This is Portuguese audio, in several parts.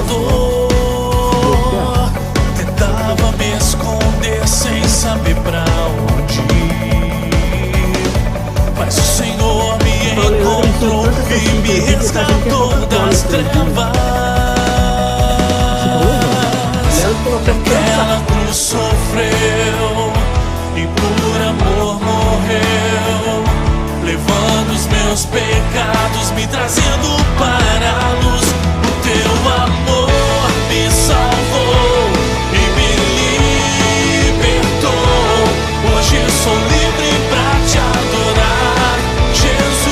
dor. Tentava me esconder sem saber pra onde ir, mas o Senhor me encontrou e me resgatou das trevas. Naquela cruz sofreu e por amor morreu, levando os meus pecados, me trazendo para a luz. O teu amor me salvou e me libertou. Hoje sou livre pra te adorar, Jesus.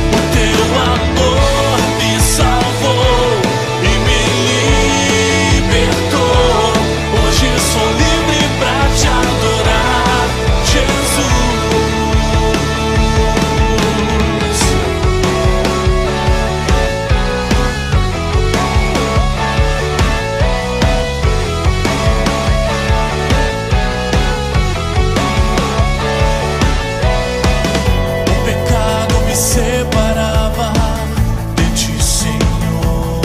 O teu amor me salvou e me libertou. Hoje sou livre pra te adorar, Jesus. Separava de ti, Senhor.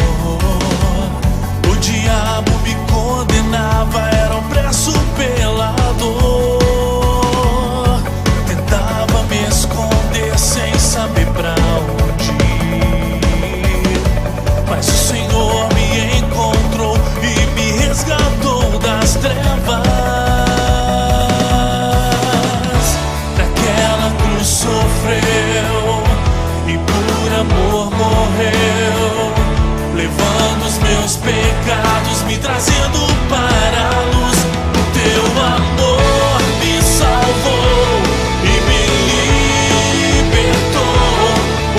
O diabo me condenava, era opresso pela dor. Tentava me esconder sem saber pra onde ir, mas o Senhor me encontrou e me resgatou das trevas. Naquela cruz sofreu e por amor morreu, levando os meus pecados, me trazendo para a luz. O teu amor me salvou e me libertou.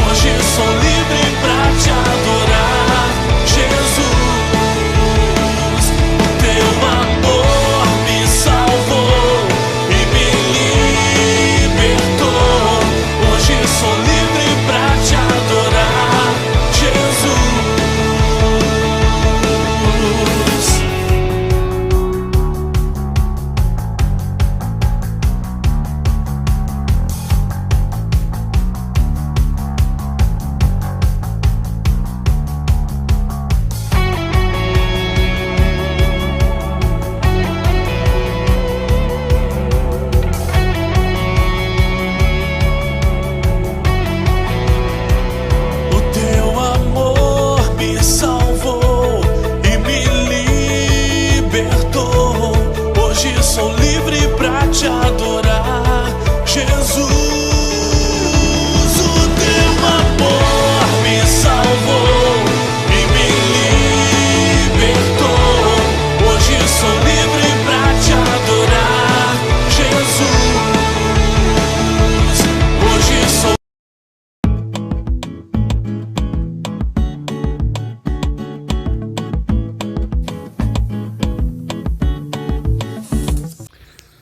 Hoje sou livre pra te adorar, Jesus. O teu amor me salvou e me libertou. Hoje sou livre pra te adorar, Jesus. O teu amor me salvou e me libertou. Hoje sou livre pra te adorar, Jesus. O teu amor me salvou e me libertou. Hoje sou livre pra te adorar, Jesus. Hoje sou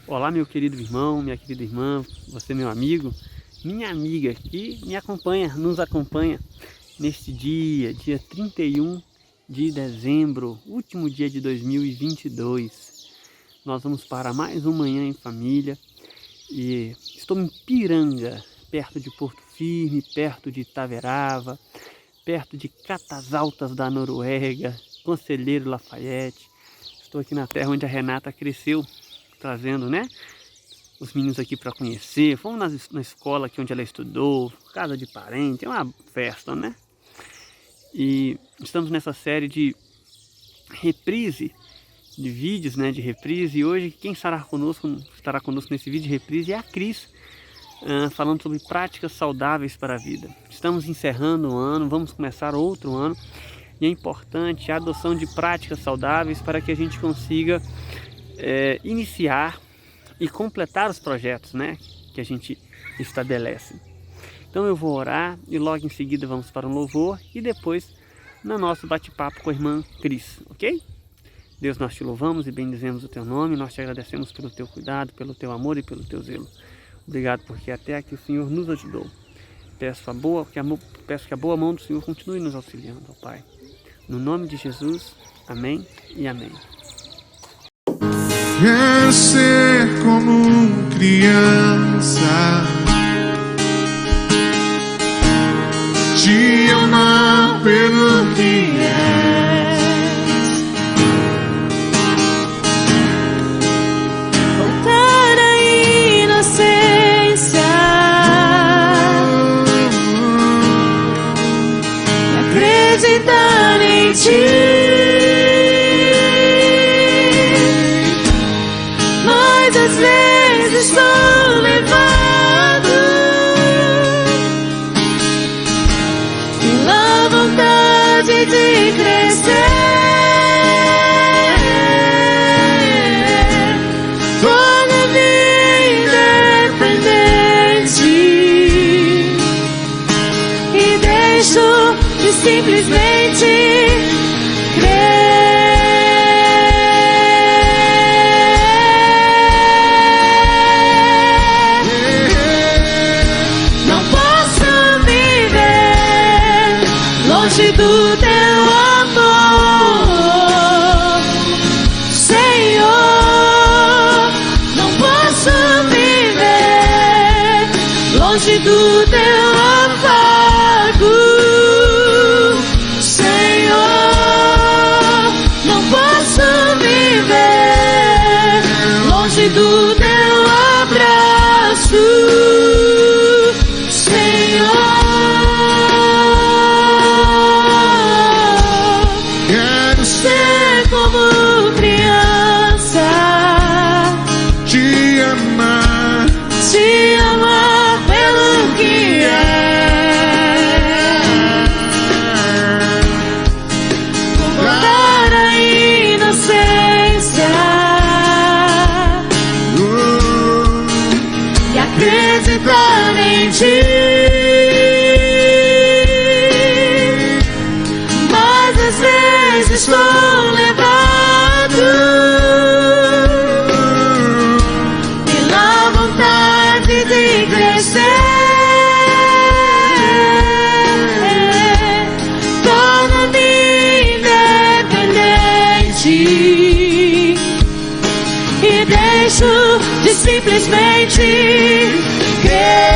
Olá, meu querido irmão, minha querida irmã, você meu amigo, minha amiga que me acompanha, nos acompanha neste dia 31 de dezembro, último dia de 2022. Nós vamos para mais uma manhã em família e estou em Piranga, perto de Porto Firme, perto de Itaverava, perto de Catas Altas da Noruega, Conselheiro Lafayette. Estou aqui na terra onde a Renata cresceu, trazendo, né, os meninos aqui para conhecer. Fomos na escola aqui onde ela estudou, casa de parente, é uma festa, né? E estamos nessa série de reprise, de vídeos, né, de reprise. E hoje quem estará conosco nesse vídeo de reprise é a Cris, falando sobre práticas saudáveis para a vida. Estamos encerrando o ano, vamos começar outro ano. E é importante a adoção de práticas saudáveis para que a gente consiga iniciar e completar os projetos, né, que a gente estabelece. Então eu vou orar e logo em seguida vamos para um louvor e depois no nosso bate-papo com a irmã Cris, ok? Deus, nós te louvamos e bendizemos o teu nome, nós te agradecemos pelo teu cuidado, pelo teu amor e pelo teu zelo. Obrigado porque até aqui o Senhor nos ajudou. Peço que a boa mão do Senhor continue nos auxiliando, ó Pai. No nome de Jesus, amém e amém. Quero ser como criança, te amar pelo que voltar à inocência e acreditar em ti. Mas às vezes sou levado pela vontade de crescer. Torna-me independente e deixo de simplesmente crer. Não posso viver longe do teu amor, Senhor. Não posso viver longe do teu afago, Senhor. Não posso viver longe do teu abraço, Senhor. Quero Ser como criança, te amar, te amar pelo que é, voltar à inocência e acreditar em ti. Mas às vezes estou levado pela vontade de crescer. Torna-me independente e deixo de simplesmente crer.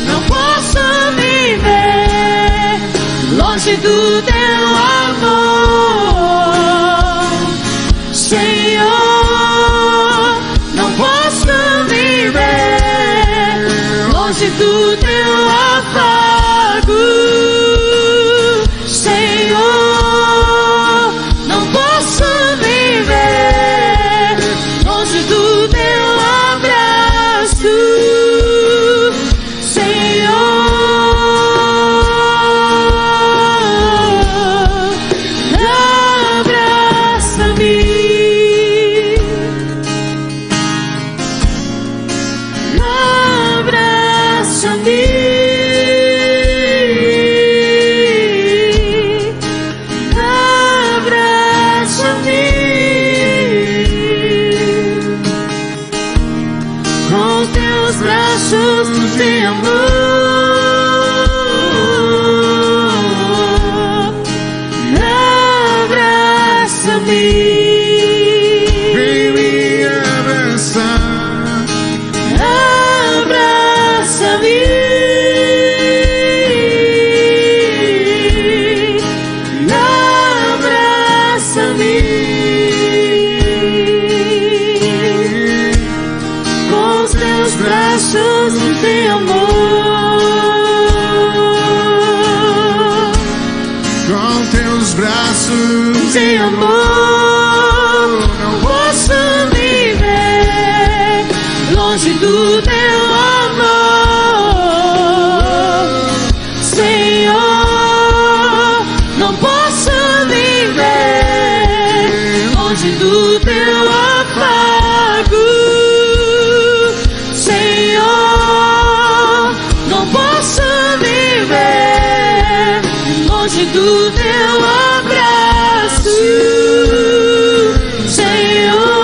Não posso viver longe do teu amor, Senhor. Não posso viver longe do teu afago, Senhor. Não posso viver longe do teu abraço, Senhor. Abraça-me, abraça-me, abraça-me com teus braços de amor. Abraça-me, vem me abraçar, abraça-me, abraça-me com os teus braços de amor, com teus braços de amor. Não posso viver longe do teu amor, Senhor. Não posso viver longe do teu afago, Senhor. Não posso viver longe do teu abraço, Senhor.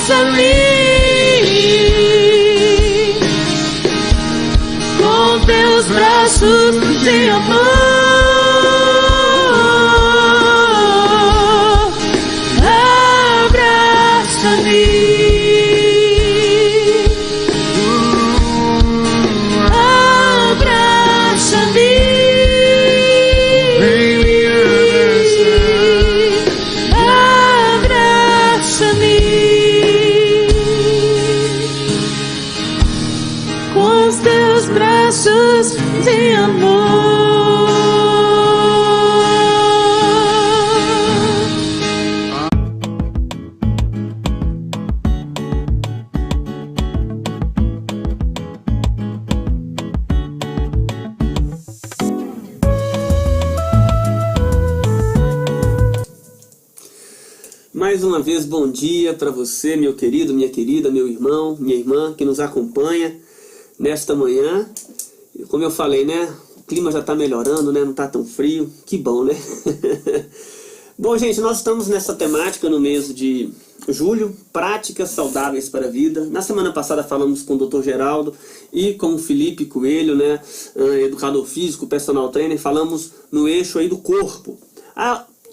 abraça-me com teus braços de amor. Abraça-me. Braços de amor. Mais uma vez, bom dia para você, meu querido, minha querida, meu irmão, minha irmã que nos acompanha nesta manhã. Como eu falei, né? O clima já está melhorando, né? Não está tão frio. Que bom, né? Bom, gente, nós estamos nessa temática no mês de julho, práticas saudáveis para a vida. Na semana passada falamos com o Dr. Geraldo e com o Felipe Coelho, né? Educador físico, personal trainer. Falamos no eixo aí do corpo.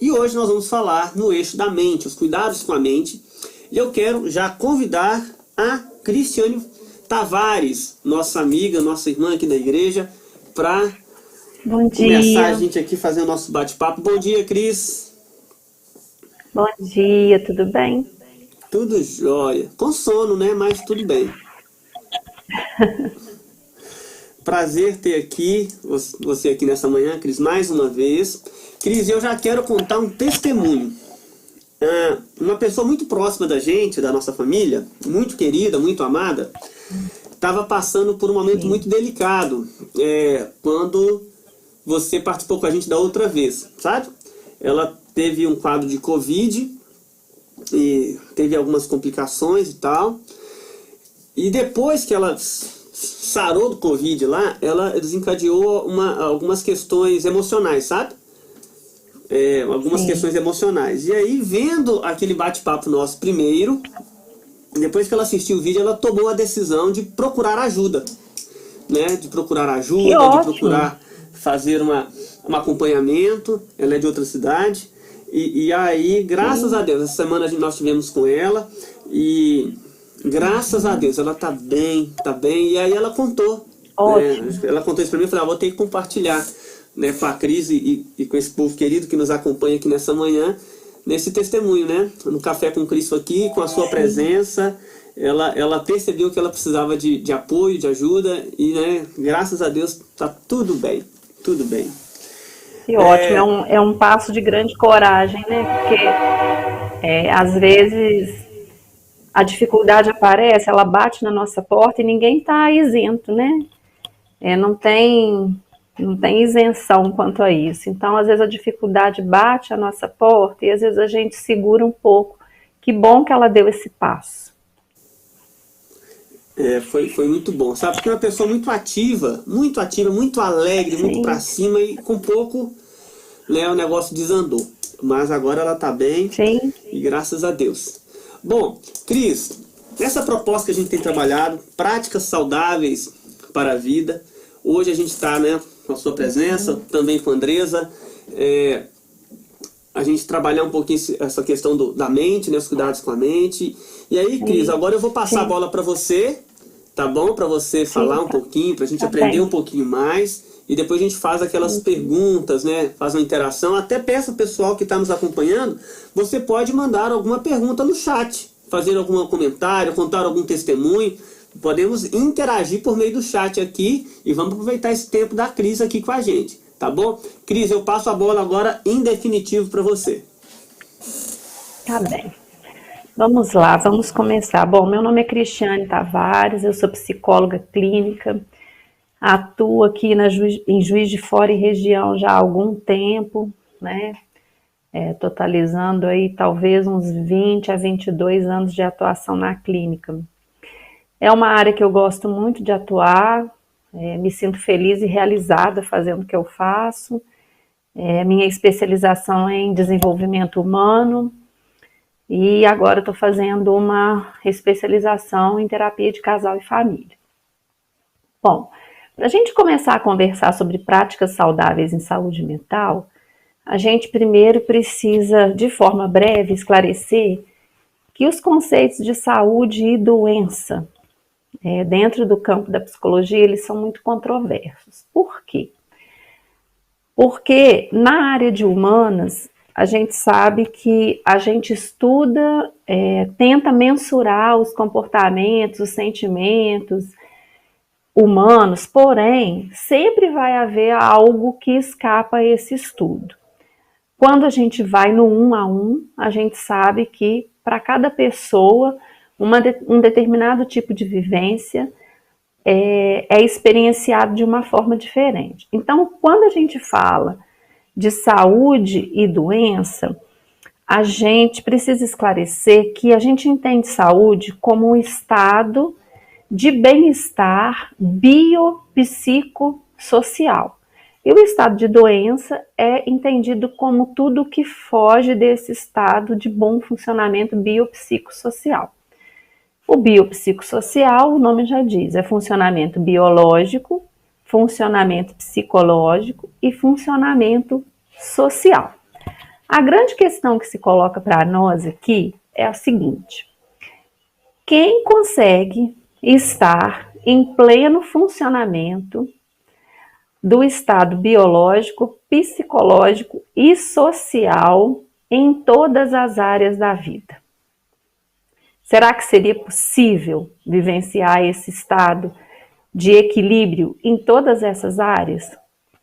E hoje nós vamos falar no eixo da mente, os cuidados com a mente. E eu quero já convidar a Cristiane Tavares, nossa amiga, nossa irmã aqui da igreja, para começar a gente aqui fazer o nosso bate-papo. Bom dia, Cris. Bom dia, tudo bem? Tudo jóia. Com sono, né? Mas tudo bem. Prazer ter aqui você aqui nessa manhã, Cris, mais uma vez. Cris, eu já quero contar um testemunho. Uma pessoa muito próxima da gente, da nossa família, muito querida, muito amada, estava passando por um momento muito delicado quando você participou com a gente da outra vez, sabe? Ela teve um quadro de Covid e teve algumas complicações e tal. E depois que ela sarou do Covid lá, ela desencadeou algumas questões emocionais, sabe? Algumas questões emocionais. E aí, vendo aquele bate-papo nosso primeiro, depois que ela assistiu o vídeo, ela tomou a decisão de procurar ajuda, né? De procurar ajuda, de procurar fazer um acompanhamento. Ela é de outra cidade. E aí, graças a Deus, essa semana nós tivemos com ela e graças a Deus ela tá bem. E aí ela contou. Ela contou isso pra mim e eu falei, vou ter que compartilhar, né, com a Cris e com esse povo querido que nos acompanha aqui nessa manhã, nesse testemunho, né? No Café com Cristo aqui, com a sua presença, ela percebeu que ela precisava de apoio, de ajuda e, né, graças a Deus, tá tudo bem, tudo bem. Que ótimo, é um passo de grande coragem, né? Porque às vezes a dificuldade aparece, ela bate na nossa porta e ninguém tá isento, né? Não tem isenção quanto a isso. Então, às vezes a dificuldade bate à nossa porta e às vezes a gente segura um pouco. Que bom que ela deu esse passo. Foi muito bom, sabe? Porque é uma pessoa muito ativa, muito alegre, muito pra cima e com pouco, né, o negócio desandou. Mas agora ela tá bem. Sim. E graças a Deus. Bom, Cris, nessa proposta que a gente tem trabalhado, práticas saudáveis para a vida, hoje a gente está, né, com a sua presença, também com a Andresa, a gente trabalhar um pouquinho essa questão da mente, né, os cuidados com a mente. E aí, Cris, agora eu vou passar a bola para você, tá bom? Para você falar um pouquinho, para a gente aprender um pouquinho mais. E depois a gente faz aquelas perguntas, né? Faz uma interação. Até peço ao pessoal que está nos acompanhando, você pode mandar alguma pergunta no chat, fazer algum comentário, contar algum testemunho. Podemos interagir por meio do chat aqui e vamos aproveitar esse tempo da Cris aqui com a gente, tá bom? Cris, eu passo a bola agora em definitivo para você. Tá bem. Vamos lá, vamos começar. Bom, meu nome é Cristiane Tavares, eu sou psicóloga clínica, atuo aqui em Juiz de Fora e região já há algum tempo, né? Totalizando aí talvez uns 20 a 22 anos de atuação na clínica. É uma área que eu gosto muito de atuar, me sinto feliz e realizada fazendo o que eu faço. Minha especialização é em desenvolvimento humano, e agora estou fazendo uma especialização em terapia de casal e família. Bom, para a gente começar a conversar sobre práticas saudáveis em saúde mental, a gente primeiro precisa, de forma breve, esclarecer que os conceitos de saúde e doença, dentro do campo da psicologia, eles são muito controversos. Por quê? Porque na área de humanas, a gente sabe que a gente estuda, tenta mensurar os comportamentos, os sentimentos humanos, porém, sempre vai haver algo que escapa a esse estudo. Quando a gente vai no 1 a 1, a gente sabe que para cada pessoa, um determinado tipo de vivência é experienciado de uma forma diferente. Então, quando a gente fala de saúde e doença, a gente precisa esclarecer que a gente entende saúde como um estado de bem-estar biopsicossocial. E o estado de doença é entendido como tudo que foge desse estado de bom funcionamento biopsicossocial. O biopsicossocial, o nome já diz, é funcionamento biológico, funcionamento psicológico e funcionamento social. A grande questão que se coloca para nós aqui é a seguinte: quem consegue estar em pleno funcionamento do estado biológico, psicológico e social em todas as áreas da vida? Será que seria possível vivenciar esse estado de equilíbrio em todas essas áreas?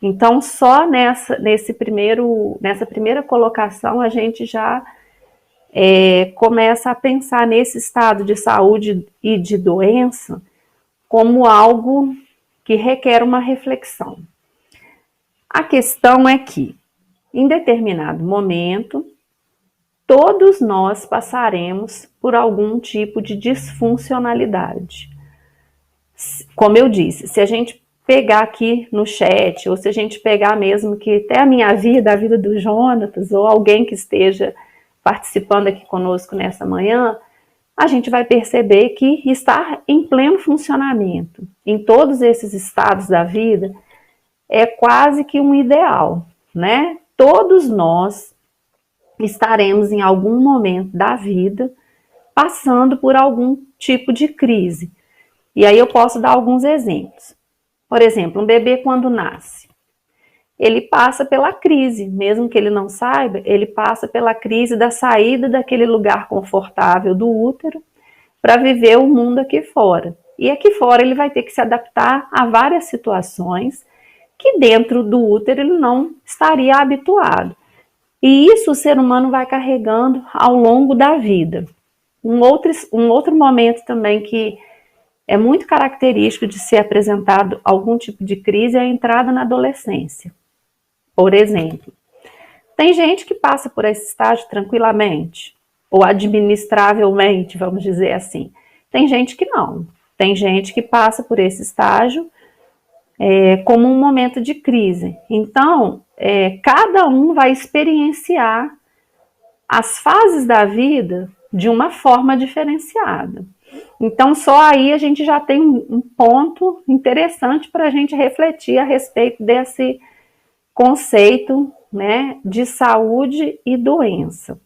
Então, só nessa primeira colocação, a gente já começa a pensar nesse estado de saúde e de doença como algo que requer uma reflexão. A questão é que, em determinado momento, todos nós passaremos por algum tipo de disfuncionalidade. Como eu disse, se a gente pegar aqui no chat, ou se a gente pegar mesmo que até a minha vida, a vida do Jonatas, ou alguém que esteja participando aqui conosco nessa manhã, a gente vai perceber que estar em pleno funcionamento em todos esses estados da vida é quase que um ideal, né? Todos nós estaremos em algum momento da vida passando por algum tipo de crise. E aí eu posso dar alguns exemplos. Por exemplo, um bebê quando nasce, ele passa pela crise, mesmo que ele não saiba, ele passa pela crise da saída daquele lugar confortável do útero para viver o mundo aqui fora. E aqui fora ele vai ter que se adaptar a várias situações que dentro do útero ele não estaria habituado. E isso o ser humano vai carregando ao longo da vida. Um outro momento também que é muito característico de ser apresentado algum tipo de crise é a entrada na adolescência. Por exemplo, tem gente que passa por esse estágio tranquilamente, ou administravelmente, vamos dizer assim. Tem gente que não. Tem gente que passa por esse estágio como um momento de crise. Então, cada um vai experienciar as fases da vida de uma forma diferenciada. Então, só aí a gente já tem um ponto interessante para a gente refletir a respeito desse conceito, né, de saúde e doença.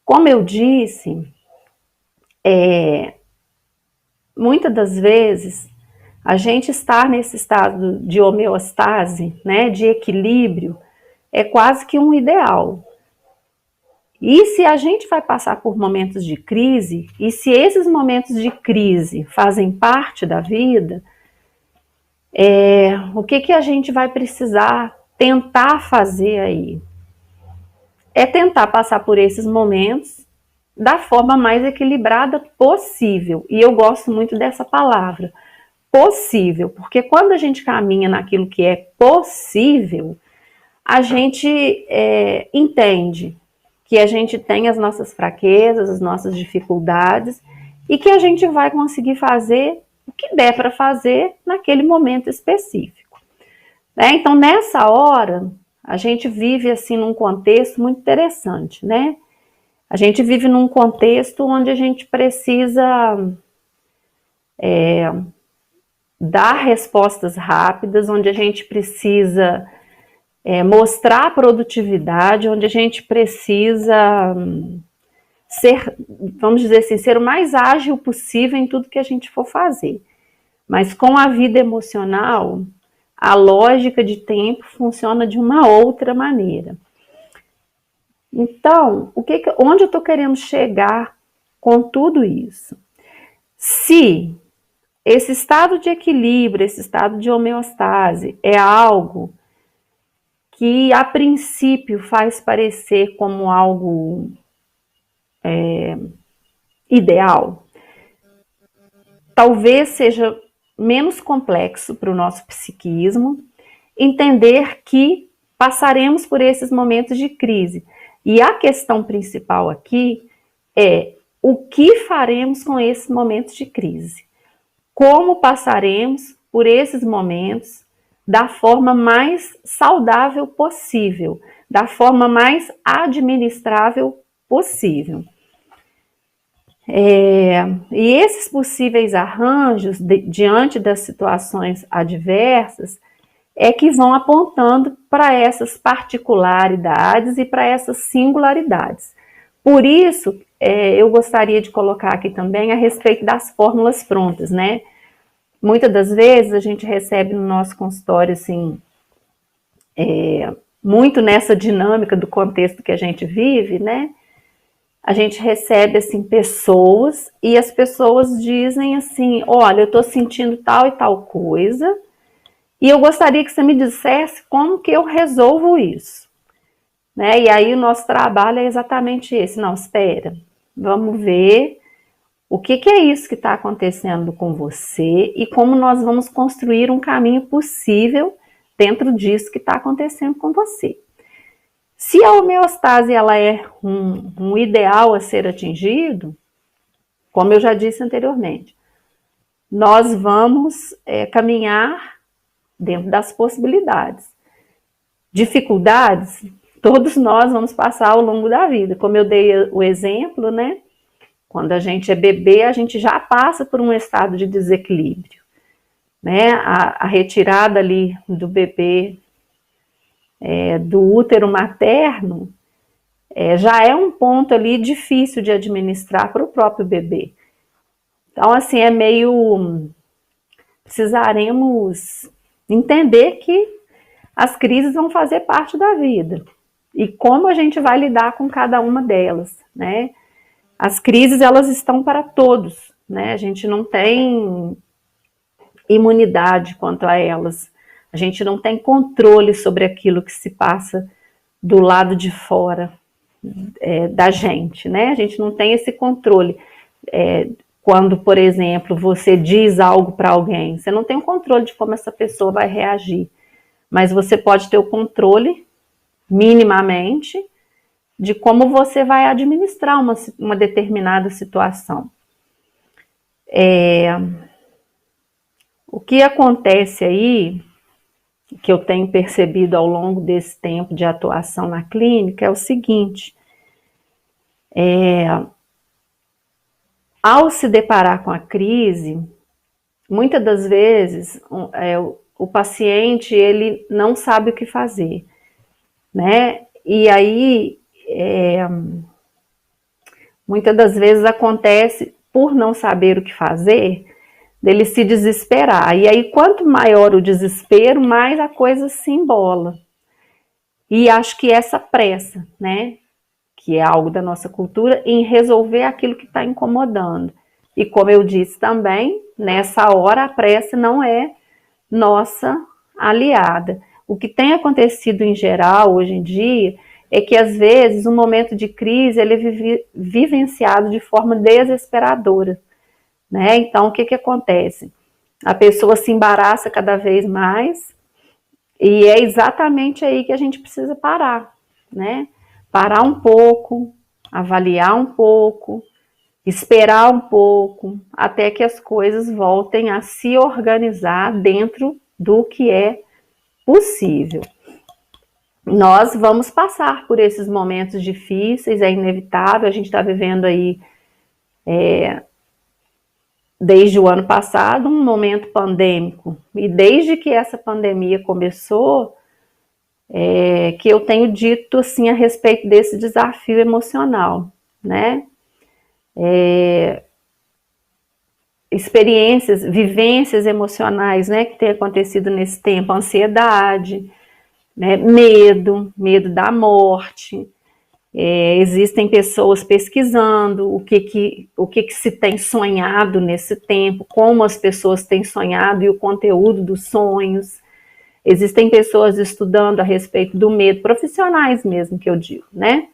Como eu disse, muitas das vezes a gente estar nesse estado de homeostase, né, de equilíbrio, é quase que um ideal. E se a gente vai passar por momentos de crise, e se esses momentos de crise fazem parte da vida, o que a gente vai precisar tentar fazer aí? É tentar passar por esses momentos da forma mais equilibrada possível. E eu gosto muito dessa palavra, possível, porque quando a gente caminha naquilo que é possível, a gente entende que a gente tem as nossas fraquezas, as nossas dificuldades, e que a gente vai conseguir fazer o que der para fazer naquele momento específico. Então, nessa hora, a gente vive assim num contexto muito interessante, né? A gente vive num contexto onde a gente precisa dar respostas rápidas, onde a gente precisa mostrar produtividade, onde a gente precisa ser, vamos dizer assim, ser o mais ágil possível em tudo que a gente for fazer. Mas com a vida emocional, a lógica de tempo funciona de uma outra maneira. Então, onde eu estou querendo chegar com tudo isso? Se esse estado de equilíbrio, esse estado de homeostase é algo que a princípio faz parecer como algo ideal, talvez seja menos complexo para o nosso psiquismo entender que passaremos por esses momentos de crise. E a questão principal aqui é o que faremos com esses momentos de crise. Como passaremos por esses momentos da forma mais saudável possível, da forma mais administrável possível. E esses possíveis arranjos diante das situações adversas é que vão apontando para essas particularidades e para essas singularidades. Por isso, eu gostaria de colocar aqui também a respeito das fórmulas prontas, né? Muitas das vezes a gente recebe no nosso consultório, assim, muito nessa dinâmica do contexto que a gente vive, né? A gente recebe, assim, pessoas e as pessoas dizem assim, olha, eu estou sentindo tal e tal coisa e eu gostaria que você me dissesse como que eu resolvo isso. Né? E aí o nosso trabalho é exatamente esse. Não, espera, vamos ver o que é isso que está acontecendo com você e como nós vamos construir um caminho possível dentro disso que está acontecendo com você. Se a homeostase ela é um ideal a ser atingido, como eu já disse anteriormente, nós vamos caminhar dentro das possibilidades. Dificuldades, todos nós vamos passar ao longo da vida. Como eu dei o exemplo, né? Quando a gente é bebê, a gente já passa por um estado de desequilíbrio. Né? A retirada ali do bebê do útero materno já é um ponto ali difícil de administrar para o próprio bebê. Então, assim, precisaremos entender que as crises vão fazer parte da vida. E como a gente vai lidar com cada uma delas, né? As crises, elas estão para todos, né? A gente não tem imunidade quanto a elas. A gente não tem controle sobre aquilo que se passa do lado de fora da gente, né? A gente não tem esse controle. Quando, por exemplo, você diz algo para alguém, você não tem o controle de como essa pessoa vai reagir, mas você pode ter o controle, minimamente, de como você vai administrar uma determinada situação. O que acontece aí, que eu tenho percebido ao longo desse tempo de atuação na clínica, é o seguinte: ao se deparar com a crise, muitas das vezes o paciente ele não sabe o que fazer, né? E aí muitas das vezes acontece, por não saber o que fazer, dele se desesperar. E aí, quanto maior o desespero, mais a coisa se embola. E acho que essa pressa, né, que é algo da nossa cultura, em resolver aquilo que está incomodando. E como eu disse também, nessa hora a pressa não é nossa aliada. O que tem acontecido em geral hoje em dia é que às vezes um momento de crise ele é vivenciado de forma desesperadora. Né? Então, o que acontece? A pessoa se embaraça cada vez mais e é exatamente aí que a gente precisa parar, né? Parar um pouco, avaliar um pouco, esperar um pouco, até que as coisas voltem a se organizar dentro do que é possível. nós vamos passar por esses momentos difíceis, é inevitável, a gente está vivendo aí, desde o ano passado, um momento pandêmico, e desde que essa pandemia começou, que eu tenho dito assim a respeito desse desafio emocional, né? Experiências, vivências emocionais, né, que tem acontecido nesse tempo, ansiedade, né, medo da morte. Existem pessoas pesquisando o que se tem sonhado nesse tempo, como as pessoas têm sonhado e o conteúdo dos sonhos. Existem pessoas estudando a respeito do medo, profissionais mesmo, que eu digo, né?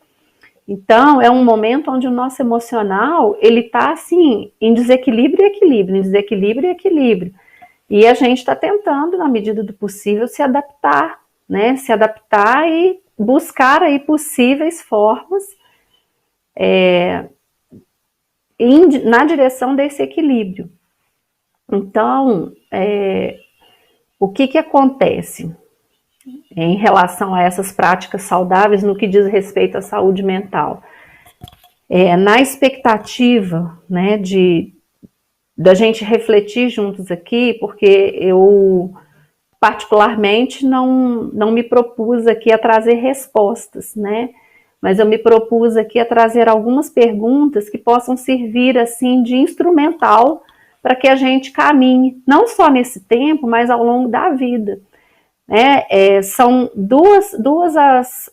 Então, é um momento onde o nosso emocional, ele está, assim, em desequilíbrio e equilíbrio, em desequilíbrio e equilíbrio. E a gente está tentando, na medida do possível, se adaptar, né? Se adaptar e buscar aí possíveis formas na direção desse equilíbrio. Então, o que acontece em relação a essas práticas saudáveis no que diz respeito à saúde mental? Na expectativa, né, da gente refletir juntos aqui, porque eu particularmente não me propus aqui a trazer respostas, né, mas eu me propus aqui a trazer algumas perguntas que possam servir assim de instrumental para que a gente caminhe, não só nesse tempo, mas ao longo da vida. São duas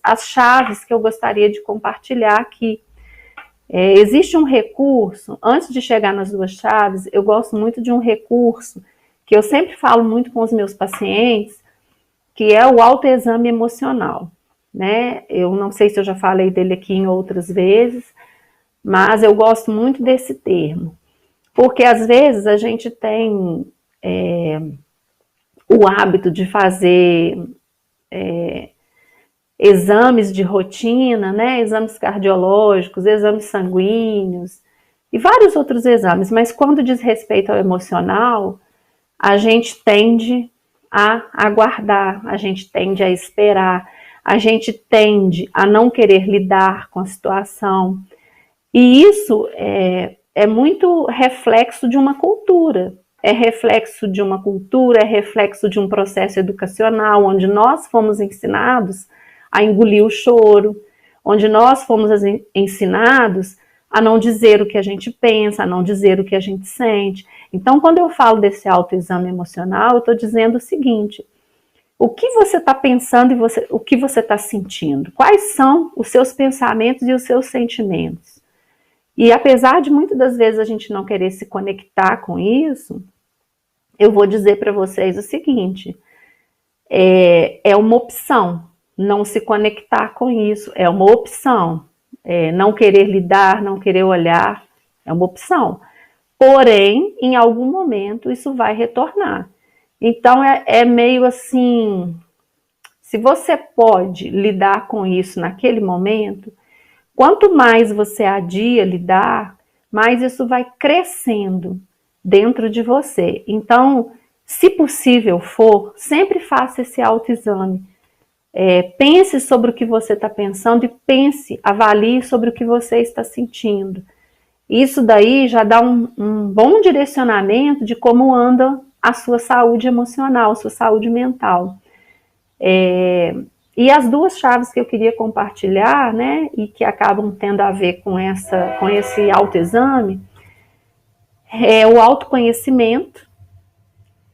as chaves que eu gostaria de compartilhar aqui. Existe um recurso, antes de chegar nas duas chaves, eu gosto muito de um recurso que eu sempre falo muito com os meus pacientes, que é o autoexame emocional, né? Eu não sei se eu já falei dele aqui em outras vezes, mas eu gosto muito desse termo, porque às vezes a gente tem o hábito de fazer exames de rotina, né? Exames cardiológicos, exames sanguíneos e vários outros exames, mas quando diz respeito ao emocional, a gente tende a aguardar, a gente tende a esperar, a gente tende a não querer lidar com a situação. E isso é muito reflexo de uma cultura. É reflexo de uma cultura, é reflexo de um processo educacional, onde nós fomos ensinados a engolir o choro, onde nós fomos ensinados a não dizer o que a gente pensa, a não dizer o que a gente sente. Então, quando eu falo desse autoexame emocional, eu estou dizendo o seguinte: o que você está pensando e o que você está sentindo? Quais são os seus pensamentos e os seus sentimentos? E apesar de muitas das vezes a gente não querer se conectar com isso, eu vou dizer para vocês o seguinte: é uma opção não se conectar com isso, é uma opção. Não querer lidar, não querer olhar, é uma opção. Porém, em algum momento isso vai retornar. Então é meio assim, se você pode lidar com isso naquele momento, quanto mais você adia lidar, mais isso vai crescendo dentro de você. Então, se possível for, sempre faça esse autoexame. Pense sobre o que você está pensando e avalie sobre o que você está sentindo. Isso daí já dá um bom direcionamento de como anda a sua saúde emocional, a sua saúde mental. E as duas chaves que eu queria compartilhar, né, e que acabam tendo a ver com esse autoexame, é o autoconhecimento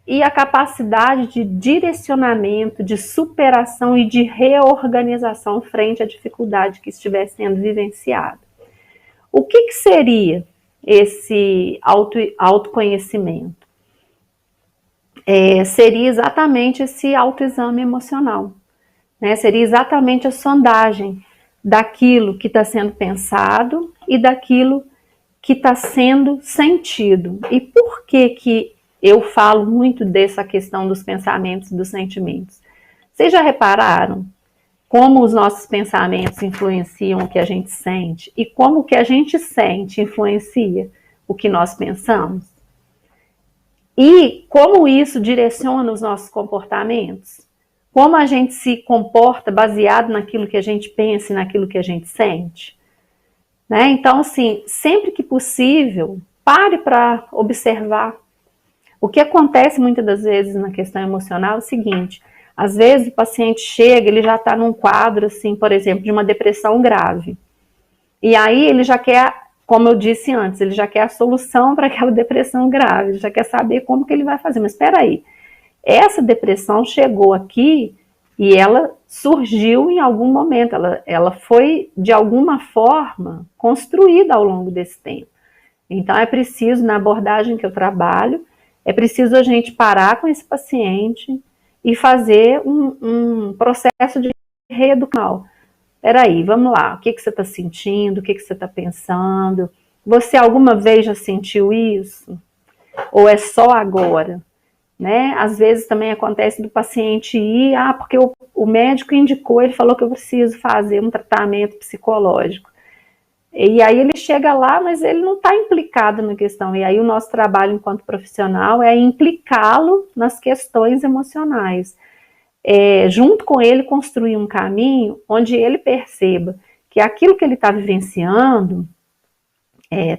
e a capacidade de direcionamento, de superação e de reorganização frente à dificuldade que estiver sendo vivenciada. O que seria esse autoconhecimento? Seria exatamente esse autoexame emocional, né? Seria exatamente a sondagem daquilo que está sendo pensado e daquilo que está sendo sentido. E por que eu falo muito dessa questão dos pensamentos e dos sentimentos? Vocês já repararam como os nossos pensamentos influenciam o que a gente sente e como o que a gente sente influencia o que nós pensamos? E como isso direciona os nossos comportamentos? como a gente se comporta baseado naquilo que a gente pensa e naquilo que a gente sente. Né? Então, assim, sempre que possível, pare para observar. O que acontece muitas das vezes na questão emocional é o seguinte: às vezes o paciente chega, ele já está num quadro, assim, por exemplo, de uma depressão grave. E aí ele já quer, como eu disse antes, ele já quer a solução para aquela depressão grave, ele já quer saber como que ele vai fazer. Mas espera aí, essa depressão chegou aqui e ela surgiu em algum momento, ela foi, de alguma forma, construída ao longo desse tempo. Então é preciso, na abordagem que eu trabalho, é preciso a gente parar com esse paciente e fazer um processo de reeducação. Peraí, vamos lá, o que você está sentindo, o que você está pensando? Você alguma vez já sentiu isso? Ou é só agora? Né? Às vezes também acontece do paciente ir, porque o médico indicou, ele falou que eu preciso fazer um tratamento psicológico. E aí ele chega lá, mas ele não está implicado na questão. E aí o nosso trabalho enquanto profissional é implicá-lo nas questões emocionais. Junto com ele, construir um caminho onde ele perceba que aquilo que ele está vivenciando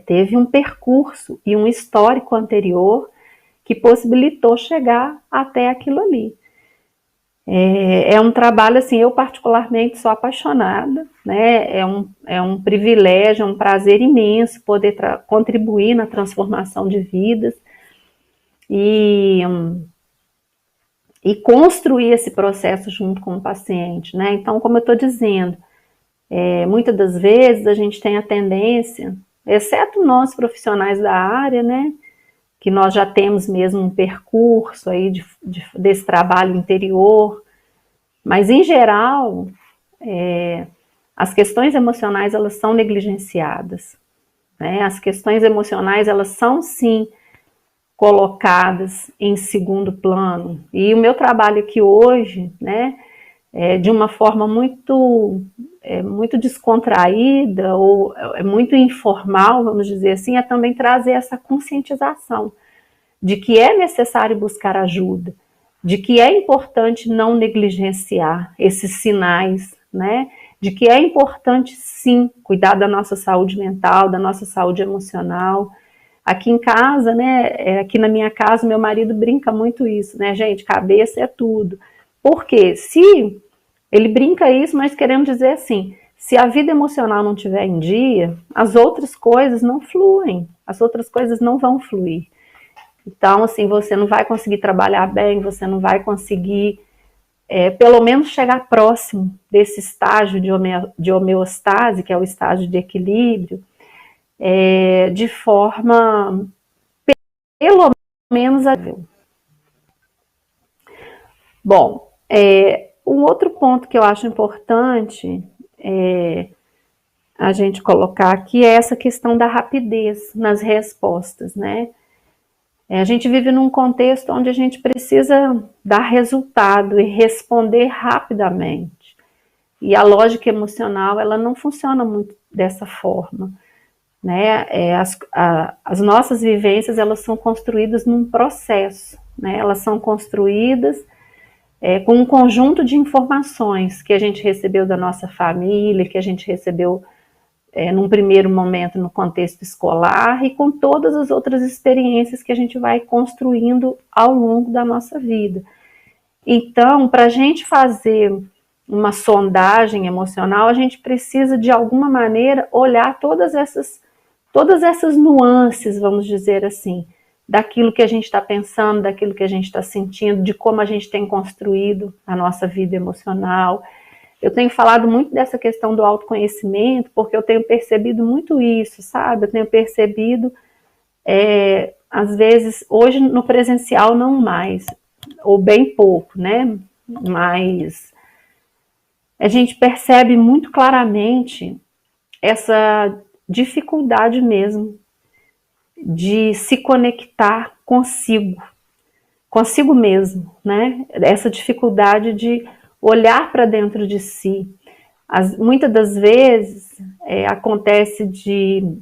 teve um percurso e um histórico anterior que possibilitou chegar até aquilo ali. É um trabalho, assim, eu particularmente sou apaixonada, né? É um privilégio, é um prazer imenso poder contribuir na transformação de vidas e construir esse processo junto com o paciente, né? Então, como eu estou dizendo, muitas das vezes a gente tem a tendência, exceto nós profissionais da área, né? Que nós já temos mesmo um percurso aí desse trabalho interior, mas em geral, as questões emocionais, elas são negligenciadas, né? As questões emocionais, elas são sim colocadas em segundo plano. E o meu trabalho aqui hoje, né, de uma forma muito descontraída ou muito informal, vamos dizer assim, é também trazer essa conscientização de que é necessário buscar ajuda, de que é importante não negligenciar esses sinais, né, de que é importante sim cuidar da nossa saúde mental, da nossa saúde emocional. Aqui em casa, né, aqui na minha casa, meu marido brinca muito isso, né, gente, cabeça é tudo. Por quê? Se ele brinca isso, mas querendo dizer assim, se a vida emocional não estiver em dia, as outras coisas não fluem, as outras coisas não vão fluir. Então, assim, você não vai conseguir trabalhar bem, você não vai conseguir, pelo menos, chegar próximo desse estágio de homeostase, que é o estágio de equilíbrio, de forma, pelo menos, agradável. Bom, um outro ponto que eu acho importante a gente colocar aqui é essa questão da rapidez nas respostas, né? A gente vive num contexto onde a gente precisa dar resultado e responder rapidamente. E a lógica emocional, ela não funciona muito dessa forma, né? As nossas vivências, elas são construídas num processo, né? Elas são construídas com um conjunto de informações que a gente recebeu da nossa família, que a gente recebeu num primeiro momento no contexto escolar e com todas as outras experiências que a gente vai construindo ao longo da nossa vida. Então, para a gente fazer uma sondagem emocional, a gente precisa, de alguma maneira, olhar todas essas nuances, vamos dizer assim, daquilo que a gente está pensando, daquilo que a gente está sentindo, de como a gente tem construído a nossa vida emocional. Eu tenho falado muito dessa questão do autoconhecimento, porque eu tenho percebido muito isso, sabe? Eu tenho percebido, às vezes, hoje no presencial não mais, ou bem pouco, né? Mas a gente percebe muito claramente essa dificuldade mesmo de se conectar consigo mesmo, né? Essa dificuldade de olhar para dentro de si. Muitas das vezes acontece de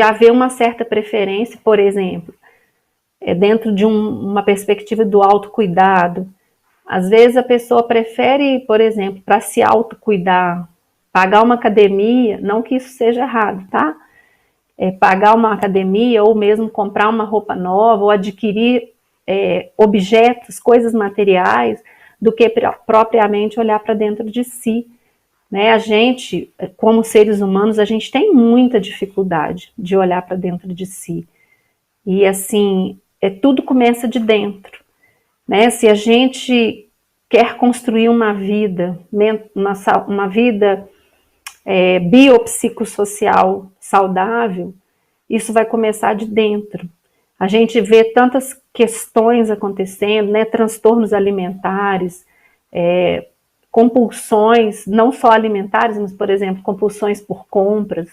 haver uma certa preferência, por exemplo, dentro de uma perspectiva do autocuidado. Às vezes a pessoa prefere, por exemplo, para se autocuidar, pagar uma academia, não que isso seja errado, tá? Pagar uma academia ou mesmo comprar uma roupa nova ou adquirir objetos, coisas materiais, do que propriamente olhar para dentro de si. Né? A gente, como seres humanos, a gente tem muita dificuldade de olhar para dentro de si. E assim, tudo começa de dentro. Né? Se a gente quer construir uma vida, uma vida biopsicossocial saudável, isso vai começar de dentro. A gente vê tantas questões acontecendo, né? Transtornos alimentares, compulsões, não só alimentares, mas, por exemplo, compulsões por compras,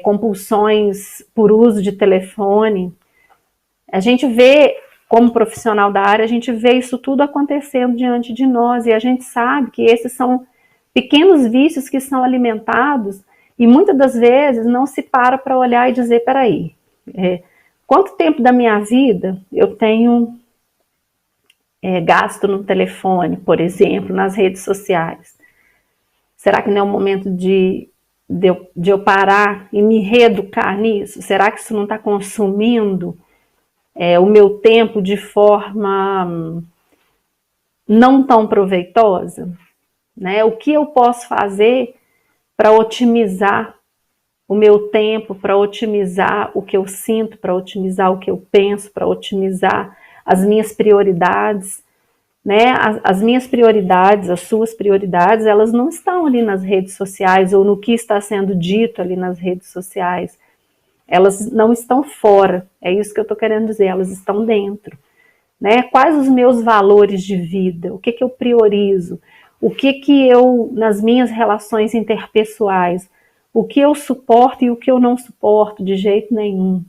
compulsões por uso de telefone. A gente vê, como profissional da área, a gente vê isso tudo acontecendo diante de nós, e a gente sabe que esses são pequenos vícios que são alimentados, e muitas das vezes não se para olhar e dizer, peraí, quanto tempo da minha vida eu tenho gasto no telefone, por exemplo, nas redes sociais? Será que não é o momento de eu parar e me reeducar nisso? Será que isso não está consumindo o meu tempo de forma não tão proveitosa? Né? O que eu posso fazer para otimizar o meu tempo, para otimizar o que eu sinto, para otimizar o que eu penso, para otimizar as minhas prioridades, né? As minhas prioridades, as suas prioridades, elas não estão ali nas redes sociais ou no que está sendo dito ali nas redes sociais. Elas não estão fora, é isso que eu estou querendo dizer, elas estão dentro. Né? Quais os meus valores de vida? O que eu priorizo? O que eu, nas minhas relações interpessoais, o que eu suporto e o que eu não suporto de jeito nenhum?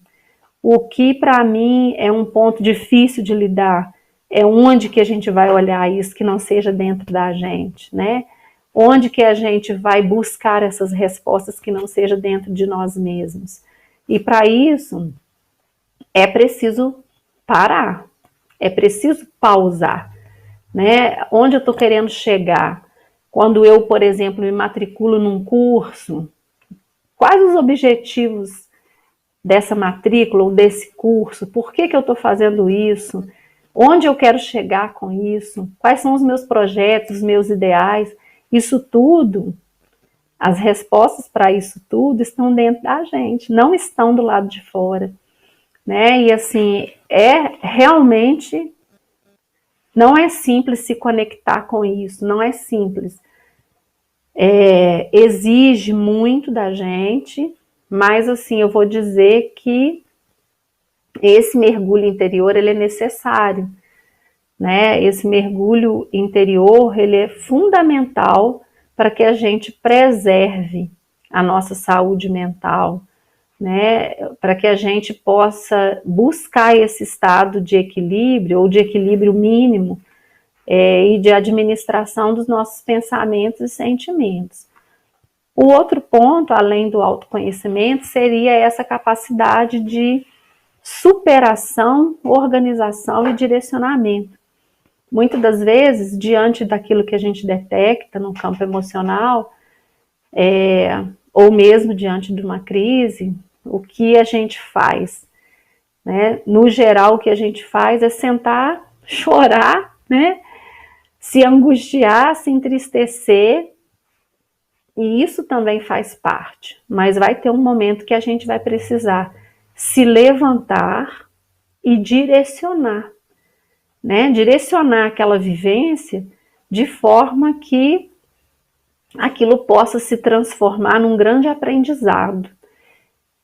O que para mim é um ponto difícil de lidar? É onde que a gente vai olhar isso que não seja dentro da gente, né? Onde que a gente vai buscar essas respostas que não seja dentro de nós mesmos? E para isso é preciso parar, é preciso pausar, né? Onde eu estou querendo chegar? Quando eu, por exemplo, me matriculo num curso, quais os objetivos dessa matrícula ou desse curso? Por que eu estou fazendo isso? Onde eu quero chegar com isso? Quais são os meus projetos, os meus ideais? Isso tudo, as respostas para isso tudo estão dentro da gente, não estão do lado de fora. Né? E assim, realmente não é simples se conectar com isso, não é simples. Exige muito da gente, mas assim, eu vou dizer que esse mergulho interior, ele é necessário, né? Esse mergulho interior, ele é fundamental para que a gente preserve a nossa saúde mental, né? Para que a gente possa buscar esse estado de equilíbrio, ou de equilíbrio mínimo, e de administração dos nossos pensamentos e sentimentos. O outro ponto, além do autoconhecimento, seria essa capacidade de superação, organização e direcionamento. Muitas das vezes, diante daquilo que a gente detecta no campo emocional, ou mesmo diante de uma crise, o que a gente faz? Né? No geral, o que a gente faz é sentar, chorar, né? Se angustiar, se entristecer, e isso também faz parte, mas vai ter um momento que a gente vai precisar se levantar e direcionar, né? Direcionar aquela vivência de forma que aquilo possa se transformar num grande aprendizado.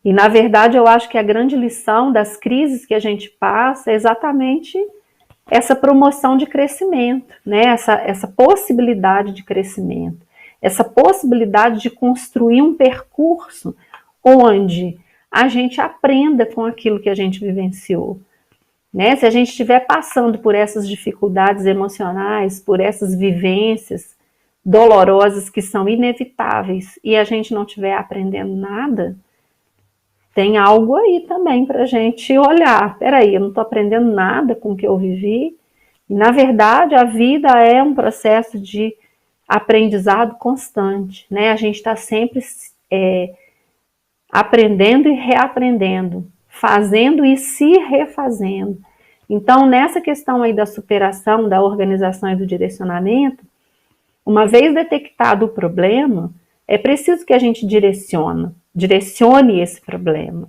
E na verdade eu acho que a grande lição das crises que a gente passa é exatamente essa promoção de crescimento, né? Essa possibilidade de crescimento, essa possibilidade de construir um percurso onde a gente aprenda com aquilo que a gente vivenciou. Né? Se a gente estiver passando por essas dificuldades emocionais, por essas vivências dolorosas que são inevitáveis, e a gente não estiver aprendendo nada, tem algo aí também para a gente olhar. Peraí, eu não estou aprendendo nada com o que eu vivi. E, na verdade, a vida é um processo de aprendizado constante, né? A gente está sempre aprendendo e reaprendendo, fazendo e se refazendo. Então, nessa questão aí da superação, da organização e do direcionamento, uma vez detectado o problema, é preciso que a gente direcione esse problema,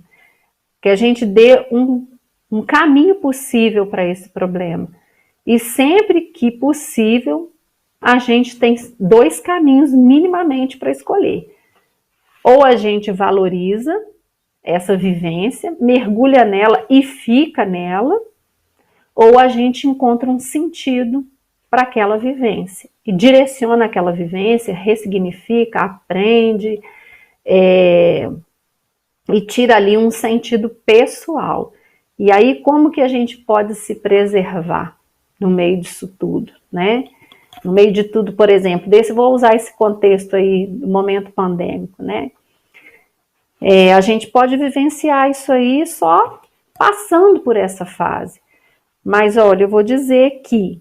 que a gente dê um caminho possível para esse problema. E sempre que possível, a gente tem 2 caminhos minimamente para escolher. Ou a gente valoriza essa vivência, mergulha nela e fica nela, ou a gente encontra um sentido para aquela vivência e direciona aquela vivência, ressignifica, aprende e tira ali um sentido pessoal. E aí como que a gente pode se preservar no meio disso tudo, né? No meio de tudo, por exemplo, vou usar esse contexto aí do momento pandêmico, né? A gente pode vivenciar isso aí só passando por essa fase. Mas, olha, eu vou dizer que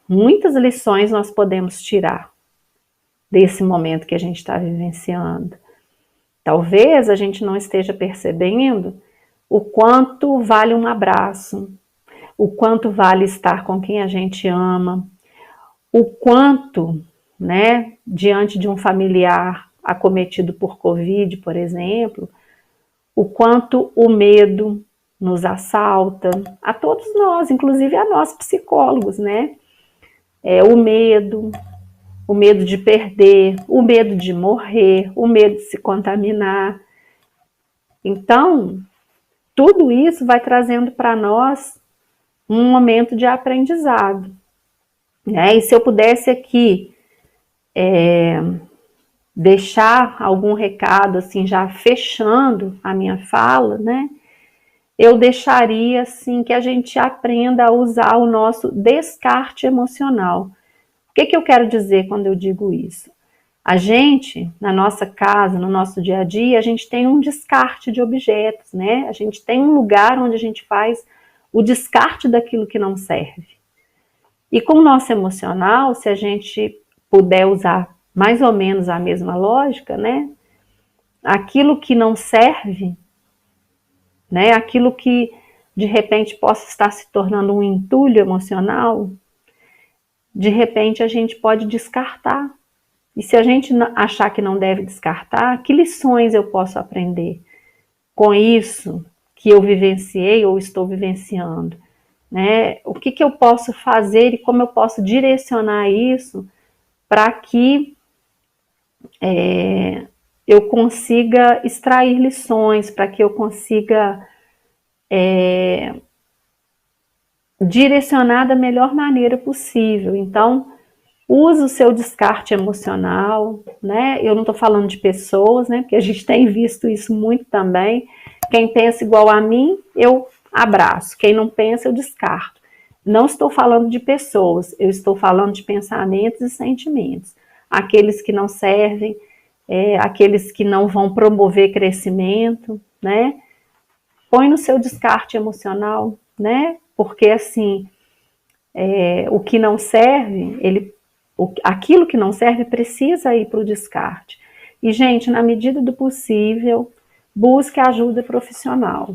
muitas lições nós podemos tirar desse momento que a gente está vivenciando. Talvez a gente não esteja percebendo o quanto vale um abraço, o quanto vale estar com quem a gente ama, o quanto, né, diante de um familiar acometido por Covid, por exemplo, o quanto o medo nos assalta, a todos nós, inclusive a nós psicólogos, né? O medo de perder, o medo de morrer, o medo de se contaminar. Então, tudo isso vai trazendo para nós um momento de aprendizado, né? E se eu pudesse aqui deixar algum recado, assim, já fechando a minha fala, né? Eu deixaria, assim, que a gente aprenda a usar o nosso descarte emocional. O que eu quero dizer quando eu digo isso? A gente, na nossa casa, no nosso dia a dia, a gente tem um descarte de objetos, né? A gente tem um lugar onde a gente faz o descarte daquilo que não serve. E com o nosso emocional, se a gente puder usar mais ou menos a mesma lógica, né? Aquilo que não serve, né? Aquilo que de repente possa estar se tornando um entulho emocional, de repente a gente pode descartar. E se a gente achar que não deve descartar, que lições eu posso aprender com isso que eu vivenciei ou estou vivenciando, né? O que eu posso fazer e como eu posso direcionar isso para que eu consiga extrair lições, para que eu consiga direcionar da melhor maneira possível. Então, use o seu descarte emocional, né? Eu não estou falando de pessoas, né? Porque a gente tem visto isso muito também. Quem pensa igual a mim, eu abraço. Quem não pensa, eu descarto. Não estou falando de pessoas, eu estou falando de pensamentos e sentimentos. Aqueles que não servem, aqueles que não vão promover crescimento, né? Põe no seu descarte emocional, né? Porque assim, o que não serve, aquilo que não serve precisa ir para o descarte. E, gente, na medida do possível, busque ajuda profissional,